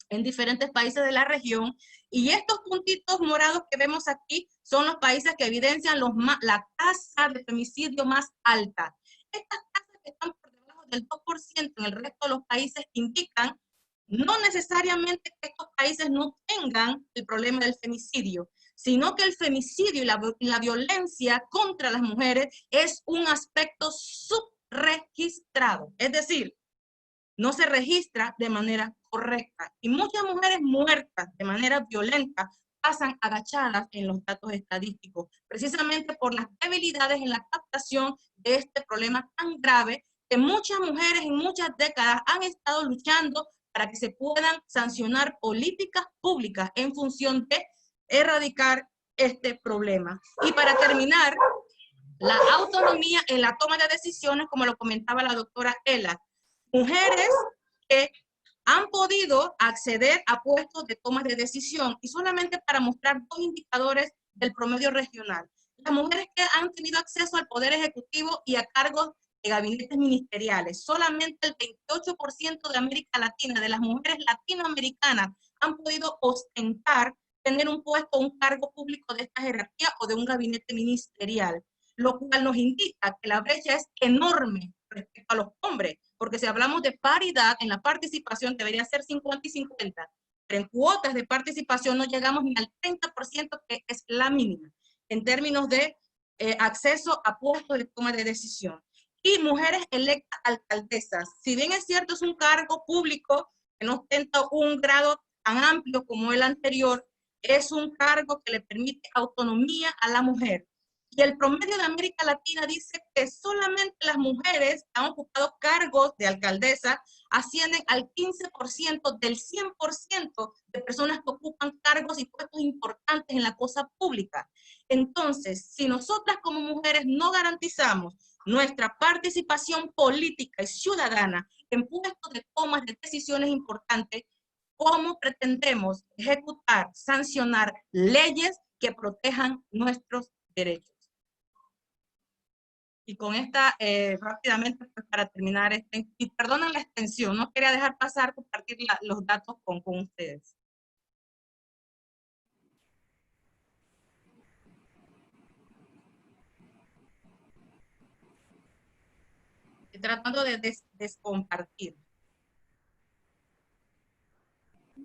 en diferentes países de la región. Y estos puntitos morados que vemos aquí son los países que evidencian la tasa de femicidio más alta. Estas tasas que están por debajo del 2% en el resto de los países indican no necesariamente que estos países no tengan el problema del femicidio, sino que el femicidio y la violencia contra las mujeres es un aspecto subregistrado. Es decir, no se registra de manera correcta. Y muchas mujeres muertas de manera violenta pasan agachadas en los datos estadísticos, precisamente por las debilidades en la captación de este problema tan grave que muchas mujeres en muchas décadas han estado luchando para que se puedan sancionar políticas públicas en función de erradicar este problema. Y para terminar, la autonomía en la toma de decisiones, como lo comentaba la doctora Ela. Mujeres que han podido acceder a puestos de toma de decisión, y solamente para mostrar dos indicadores del promedio regional. Las mujeres que han tenido acceso al poder ejecutivo y a cargos de gabinetes ministeriales. Solamente el 28% de América Latina, de las mujeres latinoamericanas, han podido ostentar tener un puesto, un cargo público de esta jerarquía o de un gabinete ministerial, lo cual nos indica que la brecha es enorme respecto a los hombres, porque si hablamos de paridad en la participación debería ser 50 y 50, pero en cuotas de participación no llegamos ni al 30%, que es la mínima, en términos de acceso a puestos de toma de decisión. Y mujeres electas alcaldesas, si bien es cierto es un cargo público que no ostenta un grado tan amplio como el anterior, es un cargo que le permite autonomía a la mujer. Y el promedio de América Latina dice que solamente las mujeres que han ocupado cargos de alcaldesa ascienden al 15% del 100% de personas que ocupan cargos y puestos importantes en la cosa pública. Entonces, si nosotras como mujeres no garantizamos nuestra participación política y ciudadana en puestos de tomas de decisiones importantes, ¿cómo pretendemos ejecutar, sancionar leyes que protejan nuestros derechos? Y con esta, rápidamente, pues, para terminar, y perdonen la extensión, no quería dejar pasar, compartir los datos con ustedes. Estoy tratando de descompartir.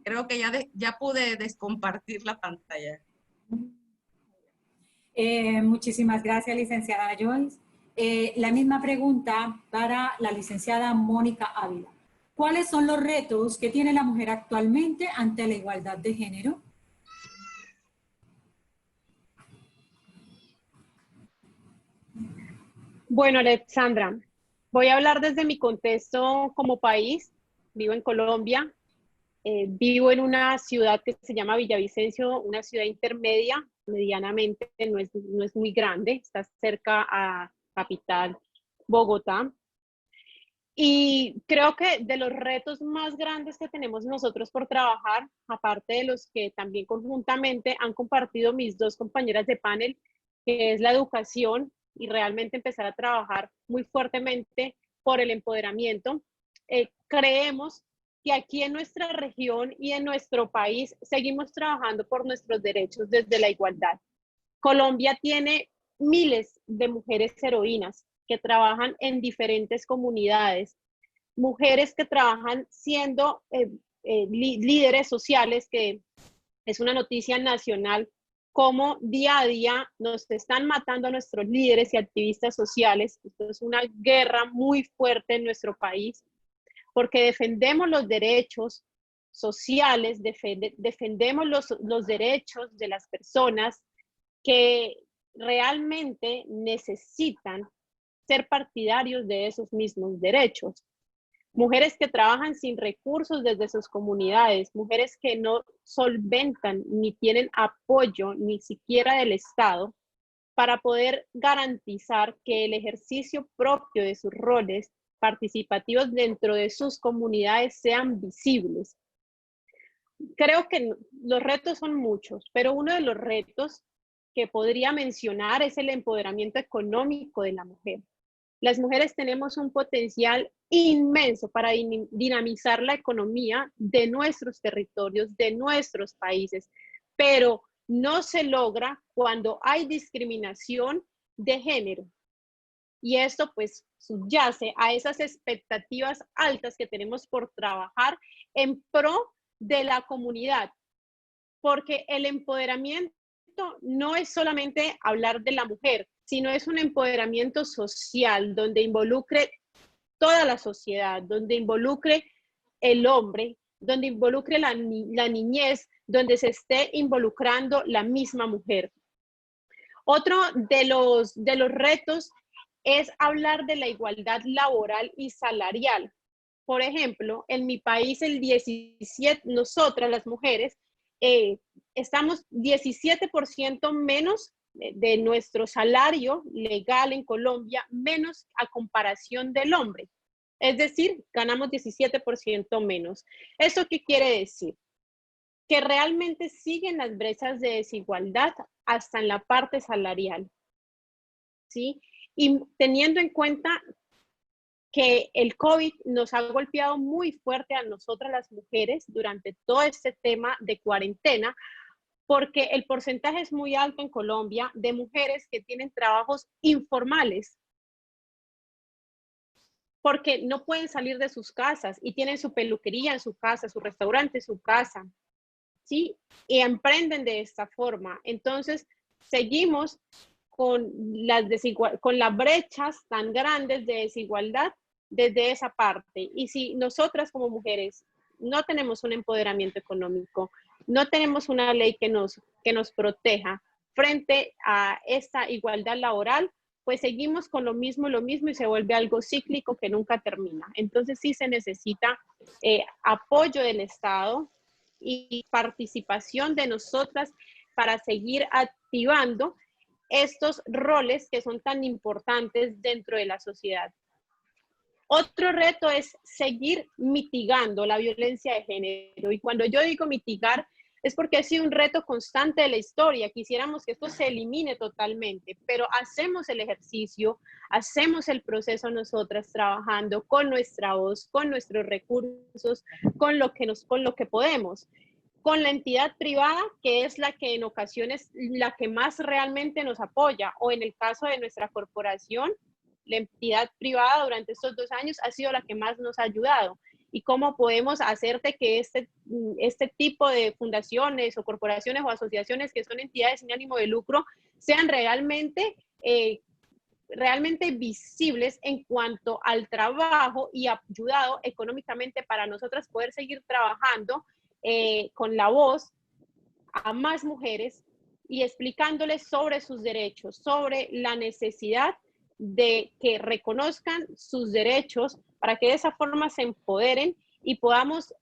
Creo que ya pude descompartir la pantalla. Muchísimas gracias, licenciada Joyce. La misma pregunta para la licenciada Mónica Ávila. ¿Cuáles son los retos que tiene la mujer actualmente ante la igualdad de género? Bueno, Alexandra, voy a hablar desde mi contexto como país. Vivo en Colombia, vivo en una ciudad que se llama Villavicencio, una ciudad intermedia, medianamente, no es muy grande, está cerca a capital Bogotá. Y creo que de los retos más grandes que tenemos nosotros por trabajar, aparte de los que también conjuntamente han compartido mis dos compañeras de panel, que es la educación y realmente empezar a trabajar muy fuertemente por el empoderamiento, creemos que aquí en nuestra región y en nuestro país seguimos trabajando por nuestros derechos desde la igualdad. Colombia tiene miles de mujeres heroínas que trabajan en diferentes comunidades, mujeres que trabajan siendo líderes sociales, que es una noticia nacional, como día a día nos están matando a nuestros líderes y activistas sociales. Esto es una guerra muy fuerte en nuestro país, porque defendemos los derechos sociales, defendemos los derechos de las personas que realmente necesitan ser partidarios de esos mismos derechos. Mujeres que trabajan sin recursos desde sus comunidades, mujeres que no solventan ni tienen apoyo ni siquiera del Estado para poder garantizar que el ejercicio propio de sus roles participativos dentro de sus comunidades sean visibles. Creo que los retos son muchos, pero uno de los retos que podría mencionar es el empoderamiento económico de la mujer. Las mujeres tenemos un potencial inmenso para dinamizar la economía de nuestros territorios, de nuestros países, pero no se logra cuando hay discriminación de género. Y esto pues subyace a esas expectativas altas que tenemos por trabajar en pro de la comunidad, porque el empoderamiento no es solamente hablar de la mujer, sino es un empoderamiento social donde involucre toda la sociedad, donde involucre el hombre, donde involucre la niñez, donde se esté involucrando la misma mujer. Otro de los retos es hablar de la igualdad laboral y salarial. Por ejemplo, en mi país, nosotras las mujeres, estamos 17% menos de nuestro salario legal en Colombia, menos a comparación del hombre. Es decir, ganamos 17% menos. ¿Eso qué quiere decir? Que realmente siguen las brechas de desigualdad hasta en la parte salarial, ¿sí? Y teniendo en cuenta que el COVID nos ha golpeado muy fuerte a nosotras las mujeres durante todo este tema de cuarentena, porque el porcentaje es muy alto en Colombia de mujeres que tienen trabajos informales, porque no pueden salir de sus casas y tienen su peluquería en su casa, su restaurante en su casa, ¿sí? Y emprenden de esta forma. Entonces, seguimos con las brechas tan grandes de desigualdad desde esa parte. Y si nosotras como mujeres no tenemos un empoderamiento económico, no tenemos una ley que nos proteja frente a esta igualdad laboral, pues seguimos con lo mismo y se vuelve algo cíclico que nunca termina. Entonces sí se necesita apoyo del Estado y participación de nosotras para seguir activando estos roles que son tan importantes dentro de la sociedad. Otro reto es seguir mitigando la violencia de género. Y cuando yo digo mitigar, es porque ha sido un reto constante de la historia. Quisiéramos que esto se elimine totalmente, pero hacemos el ejercicio, hacemos el proceso nosotras trabajando con nuestra voz, con nuestros recursos, con lo que podemos. Con la entidad privada, que es la que en ocasiones la que más realmente nos apoya, o en el caso de nuestra corporación, la entidad privada durante estos 2 años ha sido la que más nos ha ayudado. Y cómo podemos hacerte que este tipo de fundaciones o corporaciones o asociaciones que son entidades sin ánimo de lucro sean realmente realmente visibles en cuanto al trabajo y ayudado económicamente para nosotras poder seguir trabajando con la voz a más mujeres y explicándoles sobre sus derechos, sobre la necesidad de que reconozcan sus derechos para que de esa forma se empoderen y podamos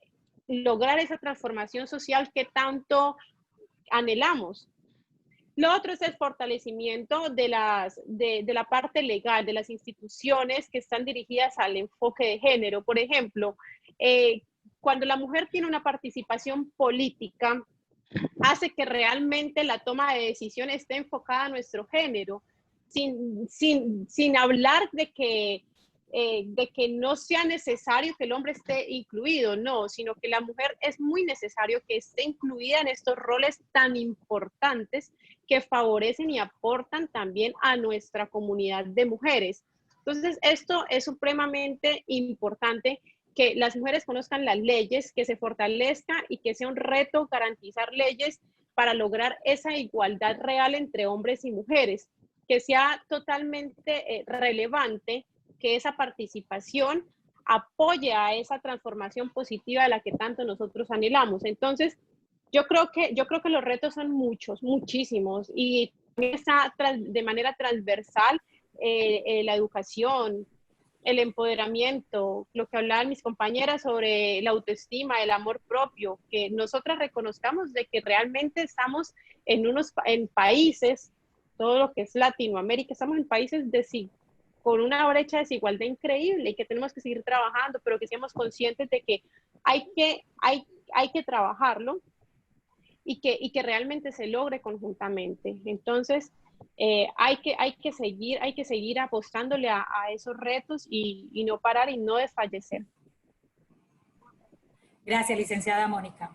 lograr esa transformación social que tanto anhelamos. Lo otro es el fortalecimiento de la parte legal, de las instituciones que están dirigidas al enfoque de género. Por ejemplo, cuando la mujer tiene una participación política, hace que realmente la toma de decisión esté enfocada a nuestro género, sin hablar de que no sea necesario que el hombre esté incluido, no, sino que la mujer es muy necesario que esté incluida en estos roles tan importantes que favorecen y aportan también a nuestra comunidad de mujeres. Entonces, esto es supremamente importante, que las mujeres conozcan las leyes, que se fortalezca y que sea un reto garantizar leyes para lograr esa igualdad real entre hombres y mujeres, que sea totalmente relevante que esa participación apoye a esa transformación positiva de la que tanto nosotros anhelamos. Entonces, yo creo que los retos son muchos, muchísimos, y también está de manera transversal la educación, el empoderamiento, lo que hablaban mis compañeras sobre la autoestima, el amor propio, que nosotras reconozcamos de que realmente estamos en países, todo lo que es Latinoamérica, estamos en países con una brecha de desigualdad increíble y que tenemos que seguir trabajando, pero que seamos conscientes de que hay que trabajarlo y que realmente se logre conjuntamente. Entonces, hay que seguir apostándole a esos retos y no parar y no desfallecer. Gracias, licenciada Mónica.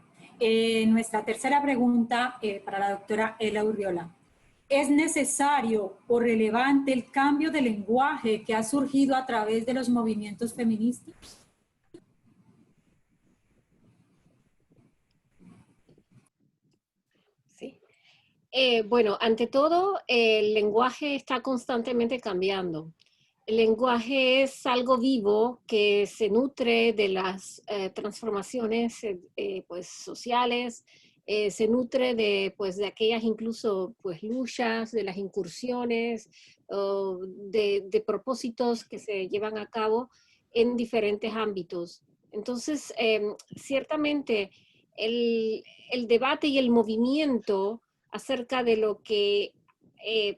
Nuestra tercera pregunta para la doctora Ela Urriola. ¿Es necesario o relevante el cambio de lenguaje que ha surgido a través de los movimientos feministas? Sí. Bueno, ante todo, el lenguaje está constantemente cambiando. El lenguaje es algo vivo que se nutre de las transformaciones pues, sociales, se nutre de aquellas incluso pues, luchas, de las incursiones, de propósitos que se llevan a cabo en diferentes ámbitos. Entonces, ciertamente, el debate y el movimiento acerca de lo que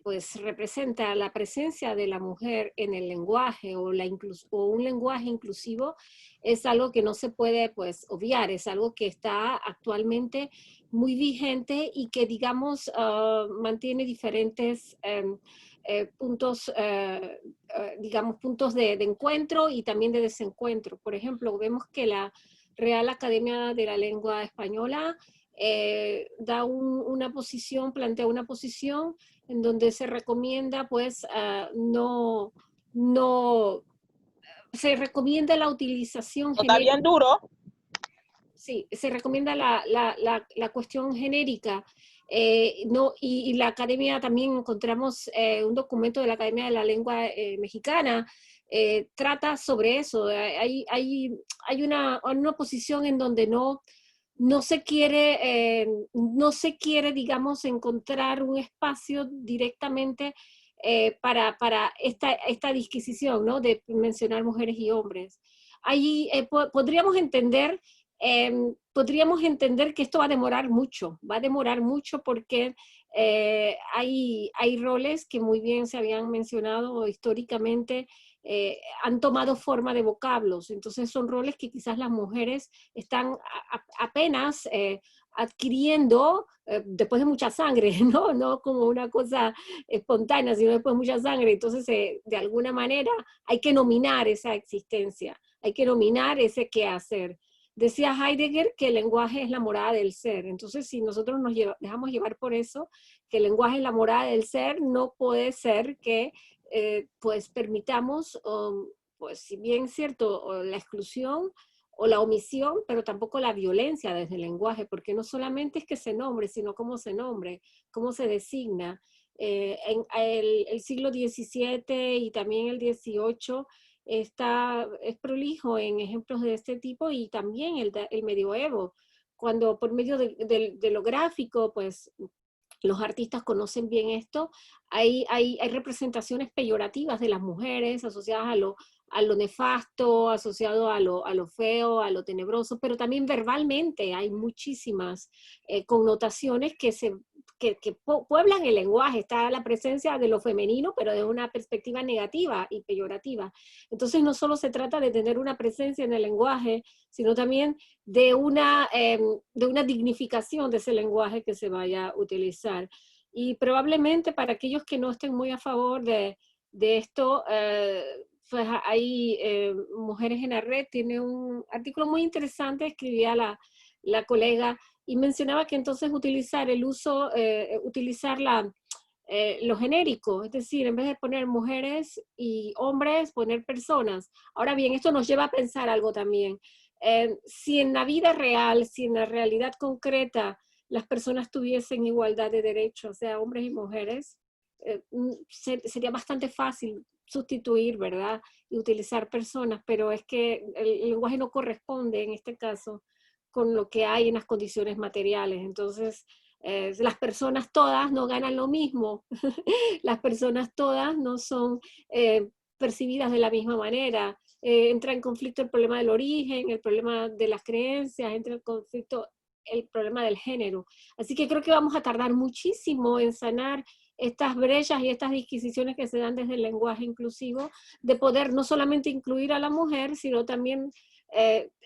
pues representa la presencia de la mujer en el lenguaje o un lenguaje inclusivo es algo que no se puede pues obviar, es algo que está actualmente muy vigente y que digamos mantiene diferentes puntos, digamos puntos de encuentro y también de desencuentro. Por ejemplo, vemos que la Real Academia de la Lengua Española plantea una posición en donde se recomienda pues se recomienda la utilización Está bien duro. Sí, se recomienda la cuestión genérica. Y la academia también encontramos un documento de la Academia de la Lengua Mexicana, trata sobre eso. Hay una posición en donde no se quiere, digamos, encontrar un espacio directamente para esta disquisición, ¿no? De mencionar mujeres y hombres. Ahí podríamos entender que esto va a demorar mucho porque hay roles que muy bien se habían mencionado históricamente, han tomado forma de vocablos, entonces son roles que quizás las mujeres están apenas adquiriendo después de mucha sangre, ¿no? No como una cosa espontánea, sino después de mucha sangre. Entonces, de alguna manera, hay que nominar esa existencia, hay que nominar ese quehacer. Decía Heidegger que el lenguaje es la morada del ser. Entonces, si nosotros nos dejamos llevar por eso, que el lenguaje es la morada del ser, no puede ser que pues permitamos, pues si bien cierto, la exclusión o la omisión, pero tampoco la violencia desde el lenguaje, porque no solamente es que se nombre, sino cómo se nombre, cómo se designa. En el siglo XVII y también el XVIII es prolijo en ejemplos de este tipo, y también el medioevo, cuando por medio de lo gráfico, pues los artistas conocen bien esto, hay representaciones peyorativas de las mujeres asociadas a lo nefasto, asociado a lo feo, a lo tenebroso, pero también verbalmente hay muchísimas connotaciones que pueblan el lenguaje. Está la presencia de lo femenino, pero desde una perspectiva negativa y peyorativa. Entonces no solo se trata de tener una presencia en el lenguaje, sino también de una dignificación de ese lenguaje que se vaya a utilizar. Y probablemente para aquellos que no estén muy a favor de esto, pues hay Mujeres en la Red, tiene un artículo muy interesante, escribía la colega, y mencionaba que entonces utilizar lo genérico, es decir, en vez de poner mujeres y hombres, poner personas. Ahora bien, esto nos lleva a pensar algo también. Si en la vida real, si en la realidad concreta, las personas tuviesen igualdad de derechos, o sea, hombres y mujeres, sería bastante fácil sustituir, ¿verdad? Y utilizar personas, pero es que el lenguaje no corresponde en este caso con lo que hay en las condiciones materiales. Entonces, las personas todas no ganan lo mismo, las personas todas no son percibidas de la misma manera. Entra en conflicto el problema del origen, el problema de las creencias, entra en conflicto el problema del género. Así que creo que vamos a tardar muchísimo en sanar estas brechas y estas disquisiciones que se dan desde el lenguaje inclusivo, de poder no solamente incluir a la mujer, sino también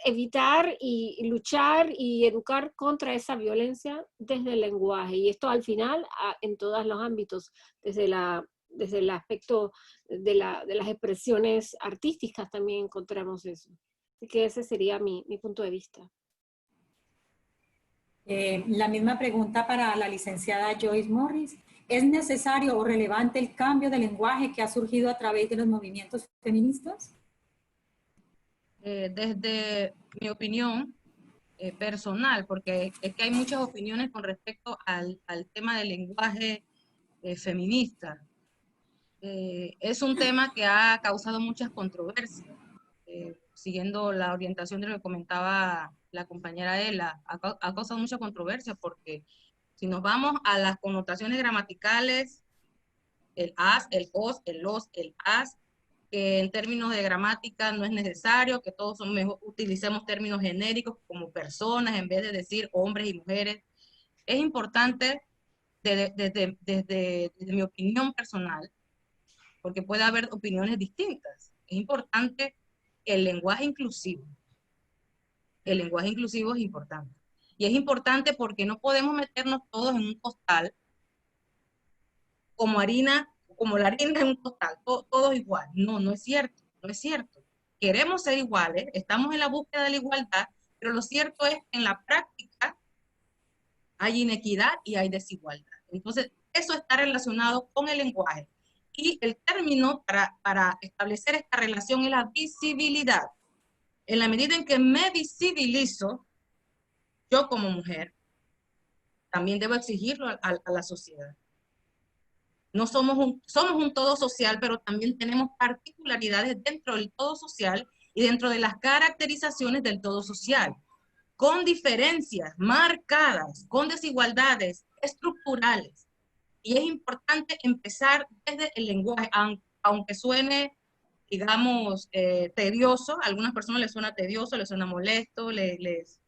evitar y luchar y educar contra esa violencia desde el lenguaje. Y esto al final, en todos los ámbitos, desde el aspecto de las expresiones artísticas también encontramos eso. Así que ese sería mi punto de vista. La misma pregunta para la licenciada Joyce Morris. ¿Es necesario o relevante el cambio de lenguaje que ha surgido a través de los movimientos feministas? Desde mi opinión personal, porque es que hay muchas opiniones con respecto al tema del lenguaje feminista. Es un tema que ha causado muchas controversias, siguiendo la orientación de lo que comentaba la compañera Ela, ha causado mucha controversia, porque si nos vamos a las connotaciones gramaticales, el as, el os, el los, el as, que en términos de gramática no es necesario, que todos utilicemos términos genéricos como personas en vez de decir hombres y mujeres. Es importante, desde mi opinión personal, porque puede haber opiniones distintas, es importante el lenguaje inclusivo. El lenguaje inclusivo es importante. Y es importante porque no podemos meternos todos en un costal como la harina en un costal, todos igual. No, no es cierto, no es cierto. Queremos ser iguales, estamos en la búsqueda de la igualdad, pero lo cierto es que en la práctica hay inequidad y hay desigualdad. Entonces, eso está relacionado con el lenguaje. Y el término para establecer esta relación es la visibilidad. En la medida en que me visibilizo, yo como mujer, también debo exigirlo a la sociedad. No somos un todo social, pero también tenemos particularidades dentro del todo social y dentro de las caracterizaciones del todo social, con diferencias marcadas, con desigualdades estructurales. Y es importante empezar desde el lenguaje, aunque suene, digamos, tedioso. A algunas personas les suena tedioso, les suena molesto, les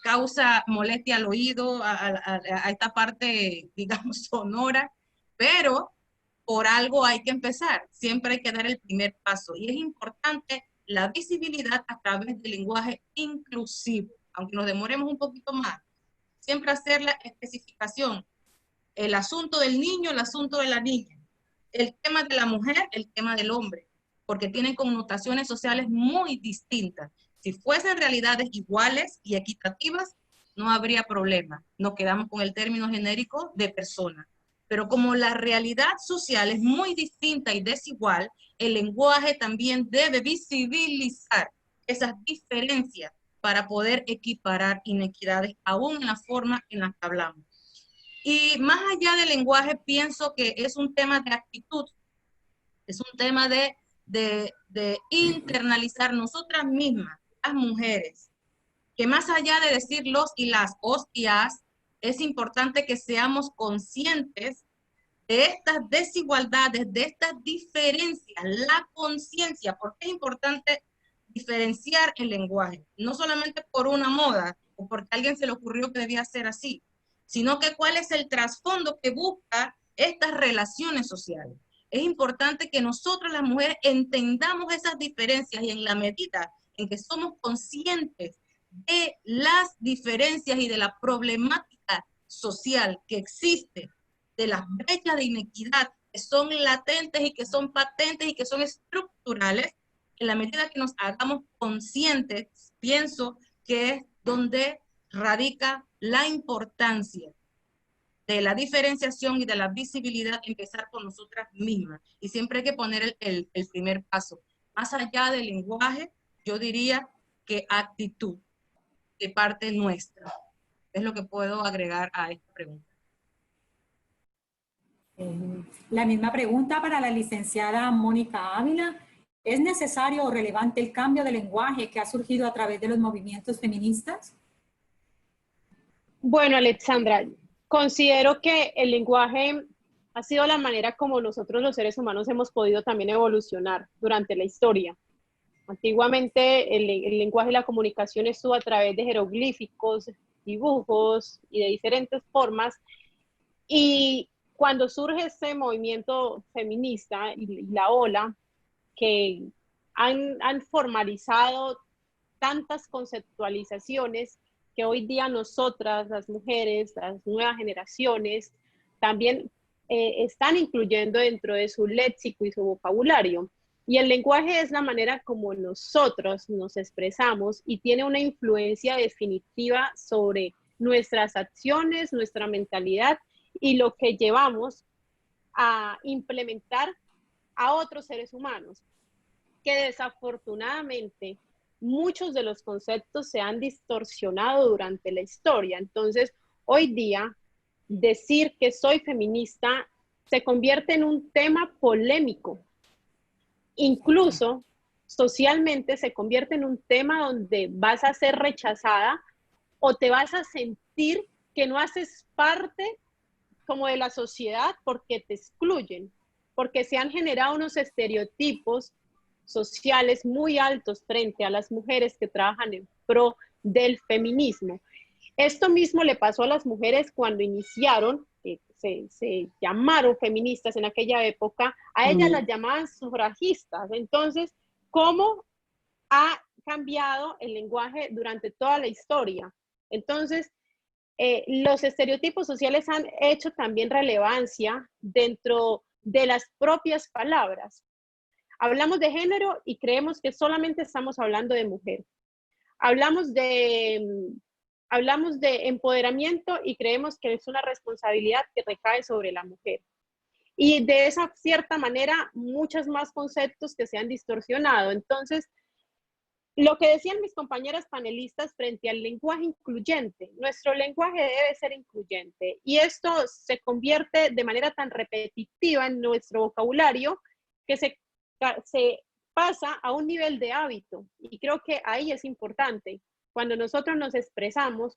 causa molestia al oído, a esta parte, digamos, sonora, pero por algo hay que empezar. Siempre hay que dar el primer paso. Y es importante la visibilidad a través del lenguaje inclusivo, aunque nos demoremos un poquito más. Siempre hacer la especificación. El asunto del niño, el asunto de la niña. El tema de la mujer, el tema del hombre, porque tienen connotaciones sociales muy distintas. Si fuesen realidades iguales y equitativas, no habría problema. Nos quedamos con el término genérico de persona. Pero como la realidad social es muy distinta y desigual, el lenguaje también debe visibilizar esas diferencias para poder equiparar inequidades aún en la forma en la que hablamos. Y más allá del lenguaje, pienso que es un tema de actitud, es un tema de internalizar nosotras mismas, las mujeres, que más allá de decir los y las, os y as, es importante que seamos conscientes de estas desigualdades, de estas diferencias, la conciencia, porque es importante diferenciar el lenguaje, no solamente por una moda o porque a alguien se le ocurrió que debía ser así, sino que cuál es el trasfondo que busca estas relaciones sociales. Es importante que nosotros las mujeres entendamos esas diferencias y en la medida en que somos conscientes de las diferencias y de la problemática social que existe, de las brechas de inequidad que son latentes y que son patentes y que son estructurales, en la medida que nos hagamos conscientes, pienso que es donde radica la importancia de la diferenciación y de la visibilidad, empezar con nosotras mismas. Y siempre hay que poner el primer paso. Más allá del lenguaje, yo diría que actitud de parte nuestra. Es lo que puedo agregar a esta pregunta. La misma pregunta para la licenciada Mónica Ávila. ¿Es necesario o relevante el cambio de lenguaje que ha surgido a través de los movimientos feministas? Bueno, Alexandra, considero que el lenguaje ha sido la manera como nosotros los seres humanos hemos podido también evolucionar durante la historia. Antiguamente el lenguaje y la comunicación estuvo a través de jeroglíficos, dibujos y de diferentes formas. Y cuando surge este movimiento feminista y la ola, que han formalizado tantas conceptualizaciones que hoy día nosotras, las mujeres, las nuevas generaciones, también están incluyendo dentro de su léxico y su vocabulario. Y el lenguaje es la manera como nosotros nos expresamos y tiene una influencia definitiva sobre nuestras acciones, nuestra mentalidad y lo que llevamos a implementar a otros seres humanos, que desafortunadamente muchos de los conceptos se han distorsionado durante la historia. Entonces, hoy día, decir que soy feminista se convierte en un tema polémico. Incluso socialmente se convierte en un tema donde vas a ser rechazada o te vas a sentir que no haces parte como de la sociedad porque te excluyen, porque se han generado unos estereotipos sociales muy altos frente a las mujeres que trabajan en pro del feminismo. Esto mismo le pasó a las mujeres cuando iniciaron, se llamaron feministas en aquella época, a ellas las llamaban sufragistas. Entonces, ¿cómo ha cambiado el lenguaje durante toda la historia? Entonces, los estereotipos sociales han hecho también relevancia dentro de las propias palabras. Hablamos de género y creemos que solamente estamos hablando de mujer. Hablamos de empoderamiento y creemos que es una responsabilidad que recae sobre la mujer. Y de esa cierta manera, muchos más conceptos que se han distorsionado. Entonces, lo que decían mis compañeras panelistas frente al lenguaje incluyente, nuestro lenguaje debe ser incluyente y esto se convierte de manera tan repetitiva en nuestro vocabulario que se pasa a un nivel de hábito y creo que ahí es importante cuando nosotros nos expresamos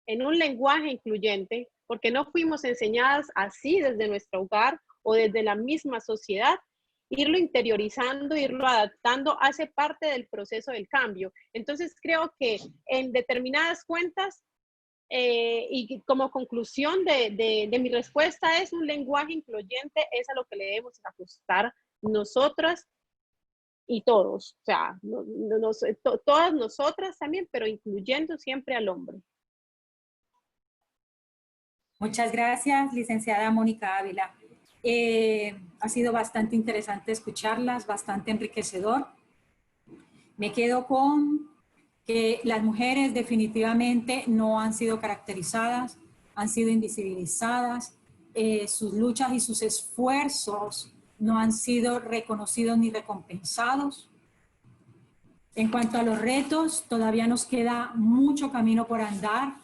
en un lenguaje incluyente porque no fuimos enseñadas así desde nuestro hogar o desde la misma sociedad. Irlo interiorizando, irlo adaptando, hace parte del proceso del cambio. Entonces creo que en determinadas cuentas, y como conclusión de mi respuesta es un lenguaje incluyente, es a lo que le debemos ajustar nosotras y todos. O sea, todas nosotras también, pero incluyendo siempre al hombre. Muchas gracias, licenciada Mónica Ávila. Ha sido bastante interesante escucharlas, bastante enriquecedor. Me quedo con que las mujeres definitivamente no han sido caracterizadas, han sido invisibilizadas, sus luchas y sus esfuerzos no han sido reconocidos ni recompensados. En cuanto a los retos, todavía nos queda mucho camino por andar.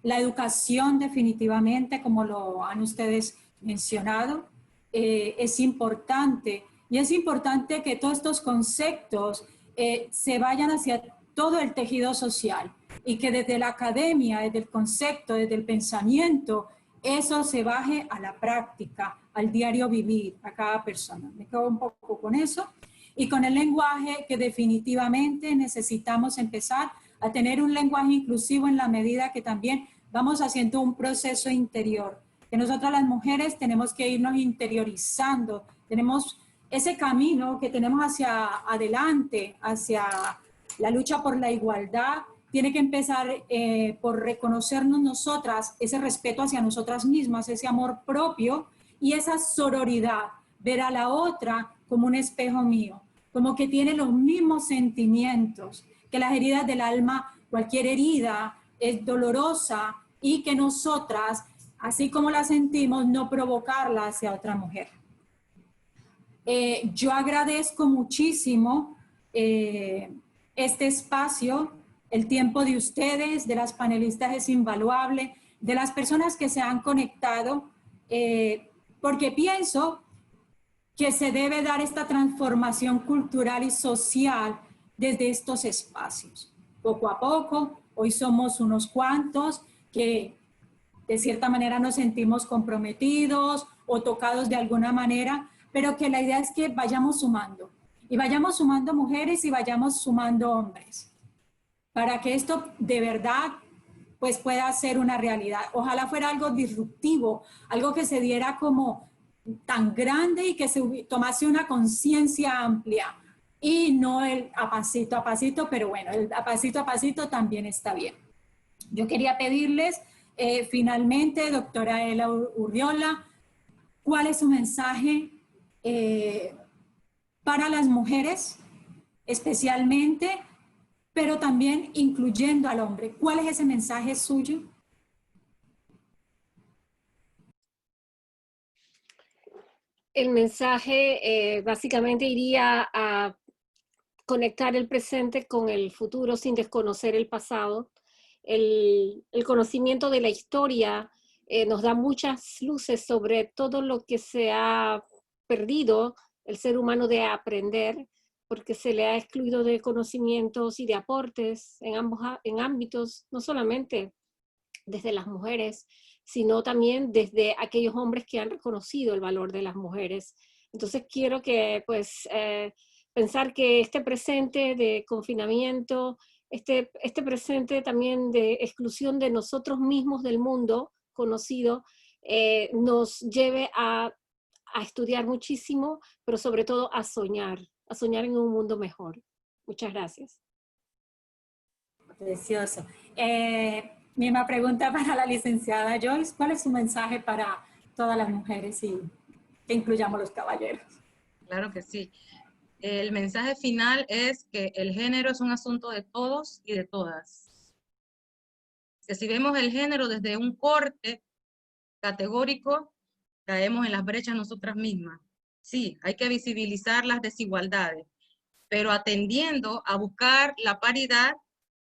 La educación definitivamente, como lo han ustedes mencionado, es importante. Y es importante que todos estos conceptos se vayan hacia todo el tejido social y que desde la academia, desde el concepto, desde el pensamiento, eso se baje a la práctica, al diario vivir, a cada persona. Me quedo un poco con eso. Y con el lenguaje, que definitivamente necesitamos empezar a tener un lenguaje inclusivo en la medida que también vamos haciendo un proceso interior, que nosotras las mujeres tenemos que irnos interiorizando, tenemos ese camino que tenemos hacia adelante, hacia la lucha por la igualdad, tiene que empezar por reconocernos nosotras, ese respeto hacia nosotras mismas, ese amor propio y esa sororidad, ver a la otra como un espejo mío, como que tiene los mismos sentimientos, que las heridas del alma, cualquier herida es dolorosa y que nosotras, así como la sentimos, no provocarla hacia otra mujer. Yo agradezco muchísimo este espacio, el tiempo de ustedes, de las panelistas es invaluable, de las personas que se han conectado, porque pienso que se debe dar esta transformación cultural y social desde estos espacios. Poco a poco, hoy somos unos cuantos que de cierta manera nos sentimos comprometidos o tocados de alguna manera, pero que la idea es que vayamos sumando, y vayamos sumando mujeres y vayamos sumando hombres, para que esto de verdad pues pueda ser una realidad. Ojalá fuera algo disruptivo, algo que se diera como tan grande y que se tomase una conciencia amplia y no el a pasito, pero bueno, el a pasito también está bien. Yo quería pedirles finalmente, doctora Ela Urriola, ¿cuál es su mensaje para las mujeres especialmente, pero también incluyendo al hombre? ¿Cuál es ese mensaje suyo? El mensaje básicamente iría a conectar el presente con el futuro sin desconocer el pasado. El conocimiento de la historia nos da muchas luces sobre todo lo que se ha perdido el ser humano de aprender, porque se le ha excluido de conocimientos y de aportes en ámbitos, no solamente desde las mujeres, sino también desde aquellos hombres que han reconocido el valor de las mujeres. Entonces quiero que, pues, pensar que este presente de confinamiento, este presente también de exclusión de nosotros mismos del mundo conocido, nos lleve a estudiar muchísimo, pero sobre todo a soñar en un mundo mejor. Muchas gracias. Precioso. Misma pregunta para la licenciada Joyce. ¿Cuál es su mensaje para todas las mujeres y que incluyamos los caballeros? Claro que sí. El mensaje final es que el género es un asunto de todos y de todas. Que si vemos el género desde un corte categórico, caemos en las brechas nosotras mismas. Sí, hay que visibilizar las desigualdades, pero atendiendo a buscar la paridad,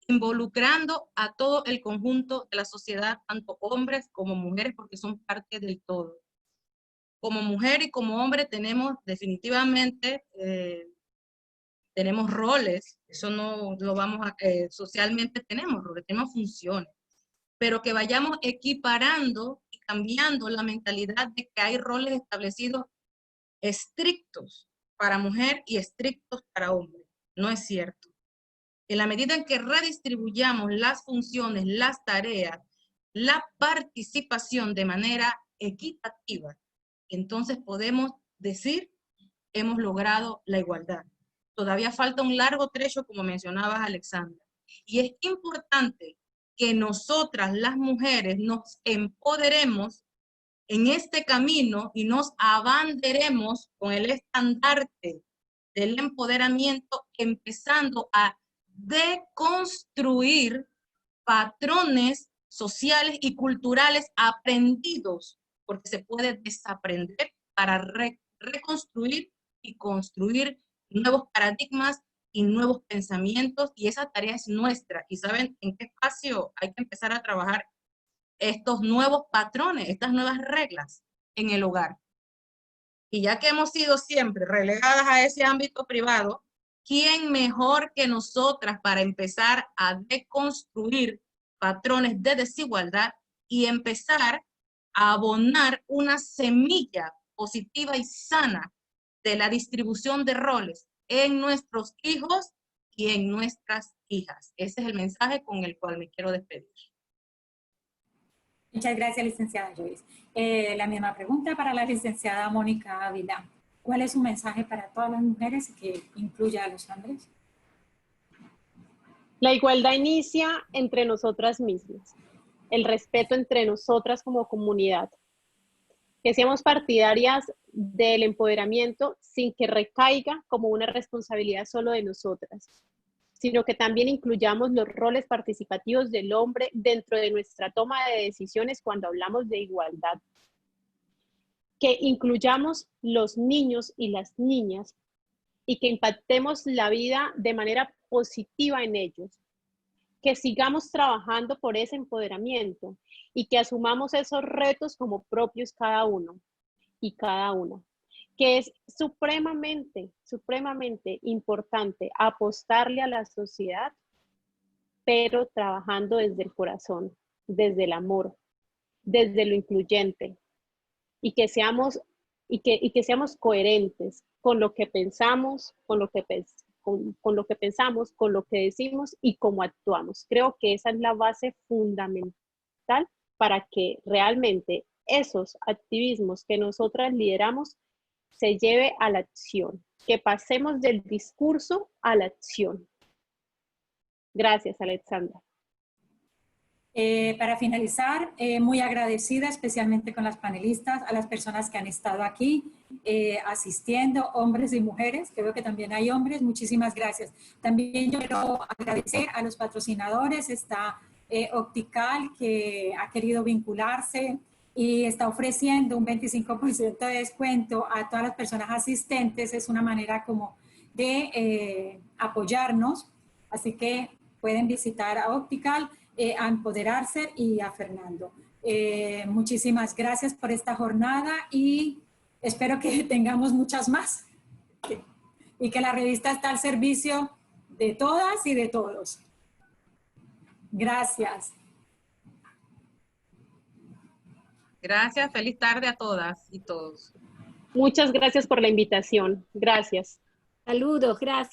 involucrando a todo el conjunto de la sociedad, tanto hombres como mujeres, porque son parte del todo. Como mujer y como hombre tenemos definitivamente, tenemos roles, eso no lo vamos a, socialmente tenemos roles, tenemos funciones, pero que vayamos equiparando y cambiando la mentalidad de que hay roles establecidos estrictos para mujer y estrictos para hombre. No es cierto. En la medida en que redistribuyamos las funciones, las tareas, la participación de manera equitativa, entonces podemos decir, hemos logrado la igualdad. Todavía falta un largo trecho, como mencionabas, Alexandra. Y es importante que nosotras, las mujeres, nos empoderemos en este camino y nos abanderemos con el estandarte del empoderamiento, empezando a deconstruir patrones sociales y culturales aprendidos, porque se puede desaprender para reconstruir y construir nuevos paradigmas y nuevos pensamientos, y esa tarea es nuestra. ¿Y saben en qué espacio hay que empezar a trabajar estos nuevos patrones, estas nuevas reglas en el hogar. Y ya que hemos sido siempre relegadas a ese ámbito privado, ¿quién mejor que nosotras para empezar a deconstruir patrones de desigualdad y empezar a abonar una semilla positiva y sana de la distribución de roles en nuestros hijos y en nuestras hijas? Ese es el mensaje con el cual me quiero despedir. Muchas gracias, licenciada Joyce. La misma pregunta para la licenciada Mónica Ávila. ¿Cuál es su mensaje para todas las mujeres que incluya a los hombres? La igualdad inicia entre nosotras mismas, el respeto entre nosotras como comunidad. Que seamos partidarias del empoderamiento sin que recaiga como una responsabilidad solo de nosotras, sino que también incluyamos los roles participativos del hombre dentro de nuestra toma de decisiones cuando hablamos de igualdad. Que incluyamos los niños y las niñas y que impactemos la vida de manera positiva en ellos. Que sigamos trabajando por ese empoderamiento y que asumamos esos retos como propios cada uno y cada una. Que es supremamente importante apostarle a la sociedad, pero trabajando desde el corazón, desde el amor, desde lo incluyente, y que seamos coherentes con lo que pensamos, con lo que pensamos, con lo que decimos y cómo actuamos. Creo que esa es la base fundamental para que realmente esos activismos que nosotras lideramos se lleve a la acción, que pasemos del discurso a la acción. Gracias, Alexandra. Para finalizar, muy agradecida especialmente con las panelistas, a las personas que han estado aquí asistiendo, hombres y mujeres, que veo que también hay hombres, muchísimas gracias. También yo quiero agradecer a los patrocinadores, está Optical, que ha querido vincularse y está ofreciendo un 25% de descuento a todas las personas asistentes. Es una manera como de apoyarnos, así que pueden visitar a Optical, a Empoderarse y a Fernando. Muchísimas gracias por esta jornada y espero que tengamos muchas más y que la revista está al servicio de todas y de todos. Gracias. Gracias, feliz tarde a todas y todos. Muchas gracias por la invitación. Gracias. Saludos, gracias.